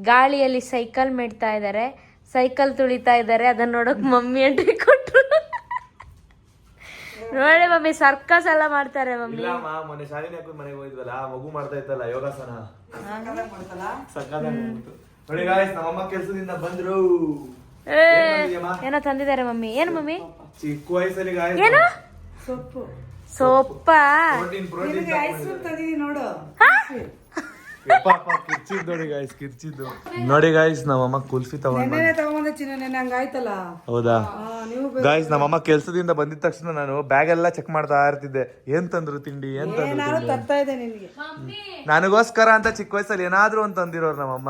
ಗಾಳಿಯಲ್ಲಿ ಸೈಕಲ್ ಮಾಡ್ತಾ ಇದ್ದಾರೆ. ಸೈಕಲ್ ತುಳಿತಾ ಇದ್ದಾರೆ. ಅದನ್ನ ನೋಡಕ್ ಮಮ್ಮಿ ಎಂಟ್ರಿ ಕೊಟ್ರು. ನೋಡಿ ಮಮ್ಮಿ ಸರ್ಕಸ್ ಎಲ್ಲ ಮಾಡ್ತಾರೆ ಮಮ್ಮಿ. ಇಲ್ಲಮ್ಮ, ಮೊನ್ನೆ ಶಾಲಿನಿ ಹಾಕೋದ್ ಮನೆಗೆ ಹೋಗಿದ್ವಲ್ಲ, ಮಗು ಮಾಡ್ತಾ ಇತ್ತಲ್ಲ ಯೋಗಾಸನ, ಸಕ್ಕತ್ತಾಗಿ ಬಂತು. ನೋಡಿ ಗಾಯ್ಸ್, ನಮ್ಮಮ್ಮ ಕೆಲ್ಸದಿಂದ ಬಂದ್ರು. ಏನೋ ತಂದಿದ್ದಾರೆ ಮಮ್ಮಿ. ಏನು ಮಮ್ಮಿ? ಚಿಕ್ಕ ವಯಸ್ಸಲ್ಲಿ ಗಾಯ್ಸ್ ಏನು ಸೊಪ್ಪ ಕಿರ್ಚಿದ್ದು. ನೋಡಿ ಗಾಯ್ಸ್, ನಮ್ಮಮ್ಮ ಕುಲ್ಫಿ ತಗೊಂಡು. ಹೌದಾ ಗಾಯ್ಸ್, ನಮ್ಮಮ್ಮ ಕೆಲ್ಸದಿಂದ ಬಂದಿದ ತಕ್ಷಣ ನಾನು ಬ್ಯಾಗ್ ಎಲ್ಲ ಚೆಕ್ ಮಾಡ್ತಾ ಇರ್ತಿದ್ದೆ. ಏನ್ ತಂದ್ರು ತಿಂಡಿ, ಏನ್ ತಂದ್ರು. ನನಗೋಸ್ಕರ ಅಂತ ಚಿಕ್ಕ ವಯಸ್ಸಲ್ಲಿ ಏನಾದ್ರು ಒಂದ್ ತಂದಿರೋರು ನಮ್ಮಮ್ಮ.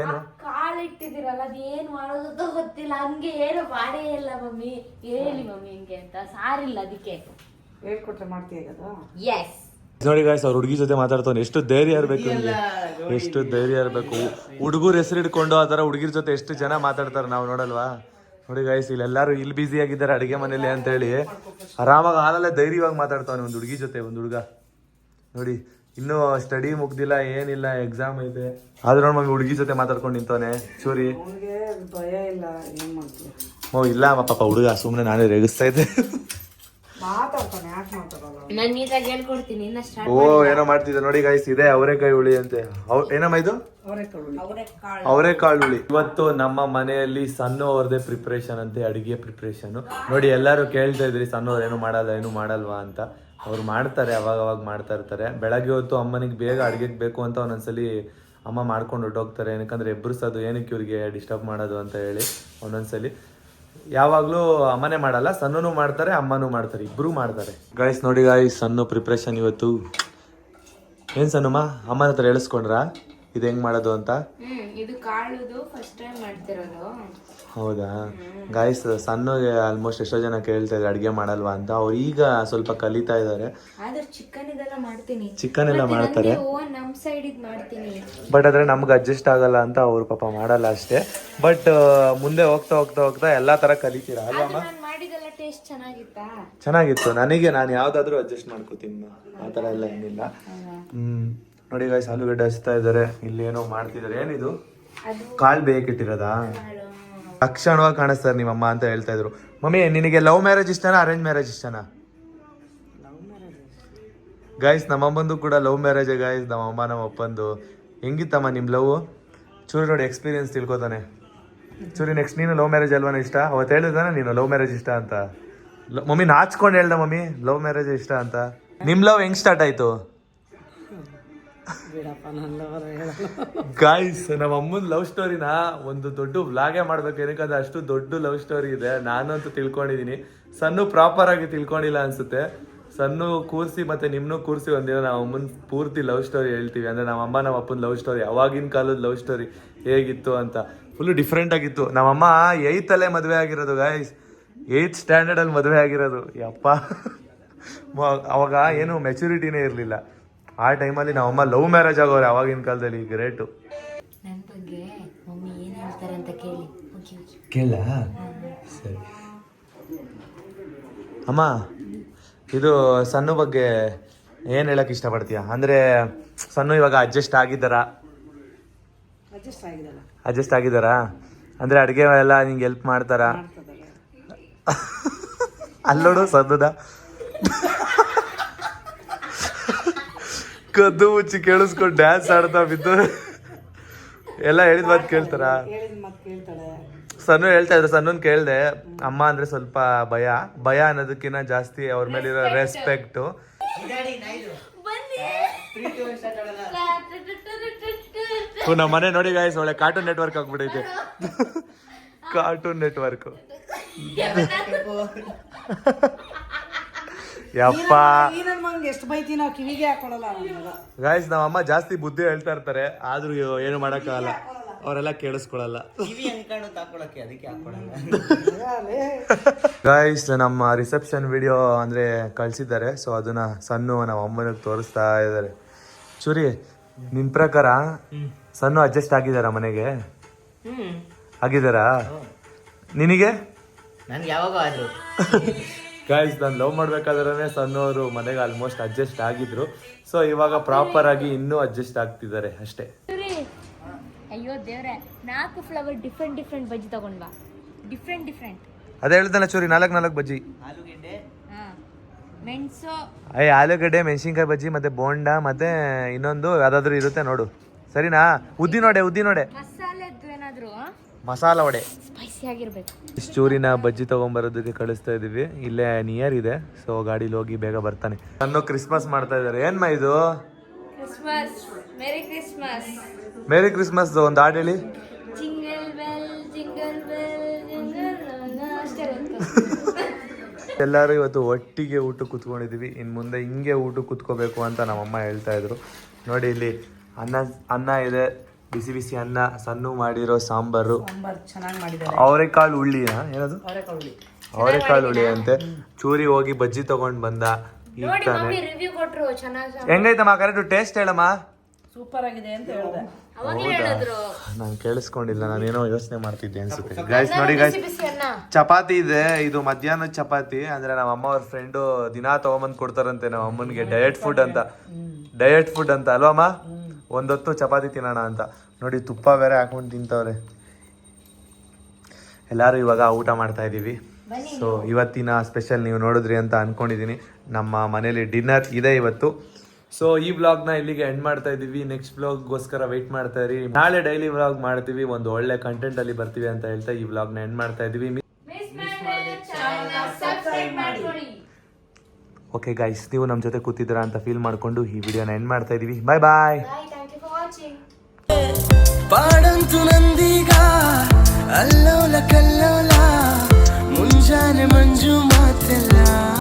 ಏನು ಕಾಲಿಟ್ಟಿದಿರಲ್ಲ, ಅದ್ ಏನ್ ಮಾಡೋದು ಗೊತ್ತಿಲ್ಲ. ಹಂಗೆ ಏನು ಮಾಡೇ ಇಲ್ಲ ಮಮ್ಮಿ. ಹೇಳಿ ಮಮ್ಮಿ ಹಿಂಗೆ ಅಂತ. ಸಾರಿಲ್ಲ, ಅದಕ್ಕೆ ಹೇಳ್ಕೊಟ್ರೆ ಮಾಡ್ತೀಯ. ಎಸ್ ನೋಡಿ ಗಾಯ್ಸ್, ಅವ್ರ ಹುಡುಗಿ ಜೊತೆ ಮಾತಾಡ್ತಾನೆ. ಎಷ್ಟು ಧೈರ್ಯ ಇರ್ಬೇಕು ನಿಮ್ಗೆ, ಎಷ್ಟು ಧೈರ್ಯ ಇರ್ಬೇಕು. ಹುಡುಗರು ಹೆಸರು ಹಿಡ್ಕೊಂಡು ಆ ಥರ ಹುಡುಗಿರ ಜೊತೆ ಎಷ್ಟು ಜನ ಮಾತಾಡ್ತಾರೆ, ನಾವು ನೋಡಲ್ವಾ. ನೋಡಿ ಗಾಯ್ಸ್, ಇಲ್ಲೆಲ್ಲರೂ ಇಲ್ಲಿ ಬ್ಯುಸಿ ಆಗಿದ್ದಾರೆ ಅಡುಗೆ ಮನೇಲಿ ಅಂತ ಹೇಳಿ ಆರಾಮಾಗಿ ಹಾಲಲ್ಲೇ ಧೈರ್ಯವಾಗಿ ಮಾತಾಡ್ತಾನೆ ಒಂದು ಹುಡುಗಿ ಜೊತೆ. ಒಂದು ಹುಡುಗ ನೋಡಿ, ಇನ್ನೂ ಸ್ಟಡಿ ಮುಗ್ದಿಲ್ಲ, ಏನಿಲ್ಲ, ಎಕ್ಸಾಮ್ ಐತೆ, ಆದ್ರೂ ನೋಡಿ ಹುಡುಗಿ ಜೊತೆ ಮಾತಾಡ್ಕೊಂಡು ನಿಂತವನೆ. ಚೂರಿ ಓ ಇಲ್ಲ ಅಮ್ಮ, ಪಾಪ ಹುಡುಗ ಸುಮ್ಮನೆ ನಾನೇ ರೇಗಿಸ್ತಾ ಇದ್ದೆ. ನಾನು ನೀಟಾಗಿ ಹೇಳ್ಕೊಡ್ತೀನಿ. ಇನ್ನ ಸ್ಟಾರ್ಟ್ ಓ ಏನೋ ಮಾಡ್ತಿದ್ದೆ ನೋಡಿ ಗಾಯ್ಸ್. ಇದೆ ಅವರೆಕಾಯಿ ಹುಳಿ ಅಂತೆ. ಏನಮ್ಮ ಇದು? ಅವರೆಕಾಳು ಹುಳಿ. ಇವತ್ತು ನಮ್ಮ ಮನೆಯಲ್ಲಿ ಸಣ್ಣ ಅವ್ರದೇ ಪ್ರಿಪ್ರೇಷನ್ ಅಂತೆ, ಅಡಿಗೆ ಪ್ರಿಪ್ರೇಷನ್. ನೋಡಿ ಎಲ್ಲರೂ ಕೇಳ್ತಾ ಇದ್ರಿ ಸಣ್ಣ ಅವ್ರು ಏನು ಮಾಡಲ್ವಾ ಅಂತ. ಅವ್ರು ಮಾಡ್ತಾರೆ, ಅವಾಗ ಮಾಡ್ತಾ ಇರ್ತಾರೆ. ಬೆಳಗ್ಗೆ ಹೊತ್ತು ಅಮ್ಮನಿಗೆ ಬೇಗ ಅಡುಗೆಗೆ ಬೇಕು ಅಂತ ಒಂದೊಂದ್ಸಲಿ ಅಮ್ಮ ಮಾಡ್ಕೊಂಡು ಹೊರಟೋಗ್ತಾರೆ. ಏನಕ್ಕಂದ್ರೆ ಎಬ್ಬರಿಸೋದು ಏನಕ್ಕೆ ಇವ್ರಿಗೆ ಡಿಸ್ಟರ್ಬ್ ಮಾಡೋದು ಅಂತ ಹೇಳಿ ಒಂದೊಂದ್ಸಲಿ. ಯಾವಾಗಲೂ ಅಮ್ಮನೇ ಮಾಡಲ್ಲ, ಸಣ್ಣನೂ ಮಾಡ್ತಾರೆ, ಅಮ್ಮನೂ ಮಾಡ್ತಾರೆ, ಇಬ್ರು ಮಾಡ್ತಾರೆ. ಗಾಯ್ಸ್ ನೋಡಿ ಗಾಯ್ಸ್, ಸಣ್ಣ ಪ್ರಿಪ್ರೇಷನ್ ಇವತ್ತು. ಏನ್ ಸಣ್ಣಮ್ಮ ಅಮ್ಮನ ಹತ್ರ ಹೇಳಿಸ್ಕೊಂಡ್ರಾ ಇದು ಹೆಂಗ್ ಮಾಡೋದು ಅಂತ? ಇದು ಕಾಳುದು ಫಸ್ಟ್ ಟೈಮ್ ಮಾಡ್ತಿರೋದು. ಹೌದಾ ಗಾಯ್ಸ್, ಸಣ್ಣಗೆ ಆಲ್ಮೋಸ್ಟ್ ಎಷ್ಟೋ ಜನ ಕೇಳ್ತಾ ಇದ್ದಾರೆ ಅಡುಗೆ ಮಾಡಲ್ವಾ ಅಂತ. ಅವ್ರು ಈಗ ಸ್ವಲ್ಪ ಕಲಿತಾ ಇದ್ದಾರೆ. ಆದ್ರೆ ಚಿಕನ್ ಇದೆಲ್ಲ ಮಾಡ್ತೀನಿ, ಚಿಕನ್ ಎಲ್ಲ ಮಾಡ್ತಾರೆ, ನಮ್ ಸೈಡ್ ಇದ್ ಮಾಡ್ತೀನಿ. ಬಟ್ ಆದ್ರೆ ನಮ್ಗೆ ಅಡ್ಜಸ್ಟ್ ಆಗಲ್ಲ ಅಂತ ಅವ್ರು ಪಾಪ ಮಾಡಲ್ಲ ಅಷ್ಟೇ. ಬಟ್ ಮುಂದೆ ಹೋಗ್ತಾ ಹೋಗ್ತಾ ಹೋಗ್ತಾ ಎಲ್ಲಾ ತರ ಕಲಿತೀರಾ ಅಲ್ವಾ? ನಾನು ಮಾಡಿದೆಲ್ಲ ಟೇಸ್ಟ್ ಚೆನ್ನಾಗಿತ್ತಾ? ಚೆನ್ನಾಗಿತ್ತು. ನಾನು ಯಾವ್ದಾದ್ರು ಅಡ್ಜಸ್ಟ್ ಮಾಡ್ಕೋತೀನಿ, ಆ ತರ ಎಲ್ಲ ಏನಿಲ್ಲ. ನೋಡಿ ಗಾಯ್ಸ್, ಆಲೂಗಡ್ಡೆ ಹಚ್ತಾ ಇದ್ದಾರೆ, ಇಲ್ಲಿ ಏನೋ ಮಾಡ್ತಿದ್ದಾರೆ. ಏನಿದು ಕಾಳು ಬೇಕಿಟ್ಟಿರೋದಾ? ಲಕ್ಷಣವಾಗಿ ಕಾಣಿಸ್ತಾರೆ ನಿಮ್ಮಮ್ಮ ಅಂತ ಹೇಳ್ತಾ ಇದ್ರು. ಮಮ್ಮಿ ನಿನಗೆ ಲವ್ ಮ್ಯಾರೇಜ್ ಇಷ್ಟನಾ ಅರೇಂಜ್ ಮ್ಯಾರೇಜ್ ಇಷ್ಟನಾ? ಗಾಯ್ಸ್, ನಮ್ಮಮ್ಮಂದು ಕೂಡ ಲವ್ ಮ್ಯಾರೇಜ್ ಗಾಯ್ಸ್. ನಮ್ಮಮ್ಮ ನಮ್ಮ ಅಪ್ಪಂದು. ಹೆಂಗಿತ್ತಮ್ಮ ನಿಮ್ಮ ಲವ್? ಚೂರಿ ನೋಡಿ ಎಕ್ಸ್ಪೀರಿಯನ್ಸ್ ತಿಳ್ಕೊತಾನೆ. ಚೂರಿ ನೆಕ್ಸ್ಟ್ ನೀನು ಲವ್ ಮ್ಯಾರೇಜ್ ಅಲ್ವಾನ ಇಷ್ಟ? ಅವತ್ತು ಹೇಳಿದಾನ ನೀನು ಲವ್ ಮ್ಯಾರೇಜ್ ಇಷ್ಟ ಅಂತ. ಮಮ್ಮಿ ನಾಚ್ಕೊಂಡು ಹೇಳ್ದ ಮಮ್ಮಿ ಲವ್ ಮ್ಯಾರೇಜ್ ಇಷ್ಟ ಅಂತ. ನಿಮ್ ಲವ್ ಹೆಂಗ್ ಸ್ಟಾರ್ಟ್ ಆಯ್ತು? ಗಾಯ್ಸ್, ನಮ್ಮ ಅಮ್ಮನ ಲವ್ ಸ್ಟೋರಿನ ಒಂದು ದೊಡ್ಡ ವ್ಲಾಗೇ ಮಾಡ್ಬೇಕು. ಏನಕ್ಕಂದ್ರೆ ಅಷ್ಟು ದೊಡ್ಡ ಲವ್ ಸ್ಟೋರಿ ಇದೆ. ನಾನಂತೂ ತಿಳ್ಕೊಂಡಿದೀನಿ, ಸಣ್ಣ ಪ್ರಾಪರ್ ಆಗಿ ತಿಳ್ಕೊಂಡಿಲ್ಲ ಅನ್ಸುತ್ತೆ. ಸಣ್ಣ ಕೂರಿಸಿ ಮತ್ತೆ ನಿಮ್ನು ಕೂರಿಸಿ ಒಂದಿನ ನಾವು ಅಮ್ಮನ ಪೂರ್ತಿ ಲವ್ ಸ್ಟೋರಿ ಹೇಳ್ತೀವಿ. ಅಂದ್ರೆ ನಮ್ಮ ಅಮ್ಮ ನಮ್ಮ ಅಪ್ಪನ ಲವ್ ಸ್ಟೋರಿ, ಅವಾಗಿನ ಕಾಲದ ಲವ್ ಸ್ಟೋರಿ ಹೇಗಿತ್ತು ಅಂತ ಫುಲ್ ಡಿಫ್ರೆಂಟ್ ಆಗಿತ್ತು. ನಮ್ಮಮ್ಮ 8th ಅಲ್ಲೇ ಮದುವೆ ಆಗಿರೋದು ಗಾಯ್ಸ್, 8th ಸ್ಟ್ಯಾಂಡರ್ಡ್ ಅಲ್ಲಿ ಮದುವೆ ಆಗಿರೋದು. ಯಪ್ಪ, ಅವಾಗ ಏನು ಮೆಚುರಿಟಿನೇ ಇರಲಿಲ್ಲ. ಆ ಟೈಮಲ್ಲಿ ನಮ್ಮಮ್ಮ ಲವ್ ಮ್ಯಾರೇಜ್ ಆಗೋರು ಅವಾಗಿನ ಕಾಲದಲ್ಲಿ. ಗ್ರೇಟು. ನನ್ನ ಬಗ್ಗೆ ಮಮ್ಮಿ ಏನ್ ಹೇಳ್ತಾರೆ ಅಂತ ಕೇಳಿ. ಕೇಳ ಸರಿ. ಅಮ್ಮ, ಇದು ಸಣ್ಣ ಬಗ್ಗೆ ಏನು ಹೇಳಕ್ ಇಷ್ಟಪಡ್ತೀಯ? ಅಂದ್ರೆ ಸಣ್ಣ ಇವಾಗ ಅಡ್ಜಸ್ಟ್ ಆಗಿದ್ದಾರಾ? ಅಂದ್ರೆ ಅಡುಗೆ ಎಲ್ಲ ನಿಂಗೆ ಹೆಲ್ಪ್ ಮಾಡ್ತಾರಾ? ಅಲ್ಲೋಡು ಸದ್ದ ಕದ್ದು ಮುಚ್ಚಿ ಕೇಳಿಸ್ಕೊಂಡು ಡ್ಯಾನ್ಸ್ ಆಡ್ತಾ ಬಿದ್ದು ಎಲ್ಲ ಹೇಳಿದ ಮಾತು ಕೇಳ್ತಾರ? ಸಣ್ಣ ಹೇಳ್ತಾ ಇದ್ರು. ಸಣ್ಣನ್ ಕೇಳ್ದೆ, ಅಮ್ಮ ಅಂದ್ರೆ ಸ್ವಲ್ಪ ಭಯ ಅನ್ನೋದಕ್ಕಿಂತ ಜಾಸ್ತಿ ಅವ್ರ ಮೇಲಿರೋ ರೆಸ್ಪೆಕ್ಟು. ನಮ್ಮ ಮನೆ ನೋಡಿ ಗಾಯ್ಸ್, ಒಳ್ಳೆ ಕಾರ್ಟೂನ್ ನೆಟ್ವರ್ಕ್ ಆಗ್ಬಿಟ್ಟೈತೆ. Cartoon network. ಯಪ್ಪ ಗಾಯ್ಸ್, ನಮ್ಮಮ್ಮ ಜಾಸ್ತಿ ಬುದ್ಧಿ ಹೇಳ್ತಾ ಇರ್ತಾರೆ, ಆದ್ರೂ ಏನು ಮಾಡಕ್ಕಾಗಲ್ಲ, ಅವರೆಲ್ಲ ಕೇಳಿಸ್ಕೊಳಲ್ಲ. ಗಾಯ್ಸ್, ನಮ್ಮ ರಿಸೆಪ್ಷನ್ ವಿಡಿಯೋ ಅಂದ್ರೆ ಕಳ್ಸಿದ್ದಾರೆ. ಸೊ ಅದನ್ನ ಸಣ್ಣ ನಮ್ಮ ಅಮ್ಮನಿಗೆ ತೋರಿಸ್ತಾ ಇದ್ದಾರೆ. ಚೂರಿ, ನಿನ್ ಪ್ರಕಾರ ಸಣ್ಣ ಅಡ್ಜಸ್ಟ್ ಆಗಿದಾರ ಮನೆಗೆ? ಆಗಿದಾರಾ? ನಿನಗೆ? ನನ್ಗೆ ಯಾವಾಗ ಆದ್ರು ಗಾಯ್ಸ್, ನಾನು ಲವ್ ಮಾಡ್ಬೇಕಾದ್ರೆ ಸಣ್ಣವರು ಮನೆಗೆ ಆಲ್ಮೋಸ್ಟ್ ಅಡ್ಜಸ್ಟ್ ಆಗಿದ್ರು. ಸೊ ಇವಾಗ ಪ್ರಾಪರ್ ಆಗಿ ಇನ್ನೂ ಅಡ್ಜಸ್ಟ್ ಆಗ್ತಿದ್ದಾರೆ ಅಷ್ಟೇ. ಅಯ್ಯೋ ಅಯ್ಯೋ ದೇವ್ರೆ 4 ಫ್ಲವರ್ ಡಿಫ್ರೆಂಟ್ ಬಜ್ಜಿ ತಗೊಂಡ್ ಬಾ. ಡಿಫ್ರೆಂಟ್ ಅದೇ ಹೇಳ್ತಾನೆ ಚೂರಿ 4 ಬಜ್ಜಿ. ಆಲೂಗೆಡ್ಡೆ, ಮೆಣಸು, ಆಲೂಗಡ್ಡೆ, ಮೆಣಸಿನ್ಕಾಯಿ ಬಜ್ಜಿ ಮತ್ತೆ ಬೋಂಡ ಮತ್ತೆ ಇನ್ನೊಂದು ಯಾವ್ದಾದ್ರು ಇರುತ್ತೆ ನೋಡು, ಸರಿನಾ? ಉದ್ದಿನೋಡೆ ಮಸಾಲೆದ್ದು ಏನಾದ್ರು ಮಸಾಲ ವಡೆ ಸ್ಪೈಸಿ ಆಗಿರ್ಬೇಕು. ಚೂರಿನ ಬಜ್ಜಿ ತಗೊಂಬರೋದಕ್ಕೆ ಕಳಿಸ್ತಾ ಇದೀವಿ. ಇಲ್ಲೇ ನಿಯರ್ ಇದೆ, ಸೊ ಗಾಡಿಲಿ ಹೋಗಿ ಬೇಗ ಬರ್ತಾನೆ. ನಾನು ಕ್ರಿಸ್ಮಸ್ ಮಾಡ್ತಾ ಇದಾರೆ. ಏನ್ಮಾ ಇದು? Christmas, merry Christmas. Merry Christmas ಒಂದು ಹಾಡು ಹೇಳಿ. ಜಿಂಗಲ್ ಬೆಲ್ ಜಿಂಗಲ್ ಅಷ್ಟೇ ಗೊತ್ತು. ಎಲ್ಲರೂ ಇವತ್ತು ಒಟ್ಟಿಗೆ ಊಟ ಕೂತ್ಕೊಂಡಿದೀವಿ. ಇನ್ನು ಮುಂದೆ ಹಿಂಗೆ ಊಟ ಕೂತ್ಕೋಬೇಕು ಅಂತ ನಮ್ಮಮ್ಮ ಹೇಳ್ತಾ ಇದ್ರು. ನೋಡಿ ಇಲ್ಲಿ ಅನ್ನ ಇದೆ, ಬಿಸಿ ಅನ್ನ, ಸಣ್ಣ ಮಾಡಿರೋ ಸಾಂಬಾರು, ಅವರೆಕಾಳು ಹುಳಿ, ಏನದು ಅವರೆಕಾಳು ಹುಳಿ ಅಂತೆ. ಚೂರಿ ಹೋಗಿ ಬಜ್ಜಿ ತಗೊಂಡ್ ಬಂದ. ಈಗ ನೋಡಿ ತಾನೆ ಮಮ್ಮಿ ರಿವ್ಯೂ ಕೊಟ್ರು ಚೆನ್ನಾಗಿ. ಹೆಂಗೈತಮ್ಮ? ಕರೆಕ್ಟ್ ಟೇಸ್ಟ್ ಹೇಳಮ್ಮ. ಸೂಪರ್ ಆಗಿದೆ ಅಂತ ಹೇಳ್ದೆ. ಅವಾಗಲೇ ಹೇಳಿದ್ರು. ನಾನು ಕೇಳಿಸ್ಕೊಂಡಿಲ್ಲ, ನಾನೇನೋ ಯೋಚನೆ ಮಾಡ್ತಿದ್ದೆ ಅನ್ಸುತ್ತೆ. ಗೈಸ್ ನೋಡಿ ಗೈಸ್, ಬಿಸಿ ಅನ್ನ. ಚಪಾತಿ ಇದೆ. ಇದು ಮಧ್ಯಾಹ್ನದ ಚಪಾತಿ. ಅಂದ್ರೆ ನಮ್ಮ ಅಮ್ಮ ಅವ್ರ ಫ್ರೆಂಡು ದಿನಾ ತಗೊಂಬಂದ್ ಕೊಡ್ತಾರಂತೆ ನಮ್ಮ ಅಮ್ಮನ್ಗೆ. ಡಯಟ್ ಫುಡ್ ಅಂತ ಅಲ್ವಮ್ಮ? ಒಂದೊತ್ತು ಚಪಾತಿ ತಿನ್ನೋಣ ಅಂತ. ನೋಡಿ ತುಪ್ಪ ಬೇರೆ ಹಾಕೊಂಡು ತಿಂತವ್ರೆ. ಎಲ್ಲರೂ ಇವಾಗ ಊಟ ಮಾಡ್ತಾ ಇದ್ದೀವಿ. ಸೊ ಇವತ್ತಿನ ಸ್ಪೆಷಲ್ ನೀವು ನೋಡಿದ್ರಿ ಅಂತ ಅನ್ಕೊಂಡಿದ್ದೀನಿ. ನಮ್ಮ ಮನೇಲಿ ಡಿನ್ನರ್ ಇದೆ ಇವತ್ತು. ಸೊ ಈ ವ್ಲಾಗ್ನ ಇಲ್ಲಿಗೆ ಎಂಡ್ ಮಾಡ್ತಾ ಇದ್ದೀವಿ. ನೆಕ್ಸ್ಟ್ ವ್ಲಾಗ್ಗೋಸ್ಕರ ವೆಯ್ಟ್ ಮಾಡ್ತಾ ಇರಿ. ನಾಳೆ ಡೈಲಿ ವ್ಲಾಗ್ ಮಾಡ್ತೀವಿ, ಒಂದು ಒಳ್ಳೆ ಕಂಟೆಂಟ್ ಅಲ್ಲಿ ಬರ್ತೀವಿ ಅಂತ ಹೇಳ್ತಾ ಈ ವ್ಲಾಗ್ನ ಎಂಡ್ ಮಾಡ್ತಾ ಇದ್ದೀವಿ. ಓಕೆ ಗೈಸ್, ನೀವು ನಮ್ಮ ಜೊತೆ ಕೂತಿದ್ದೀರಾ ಅಂತ ಫೀಲ್ ಮಾಡ್ಕೊಂಡು ಈ ವಿಡಿಯೋನ ಎಂಡ್ ಮಾಡ್ತಾ ಇದ್ದೀವಿ. ಬಾಯ್ ಬಾಯ್. Thank you for watching. ಪಾಡಂತು ನಂದೀಗ ಅಲ್ಲೋಲ ಕಲ್ಲೋಲ ಮುಂಜಾನೆ ಮಂಜು ಮಾತೆಲ್ಲ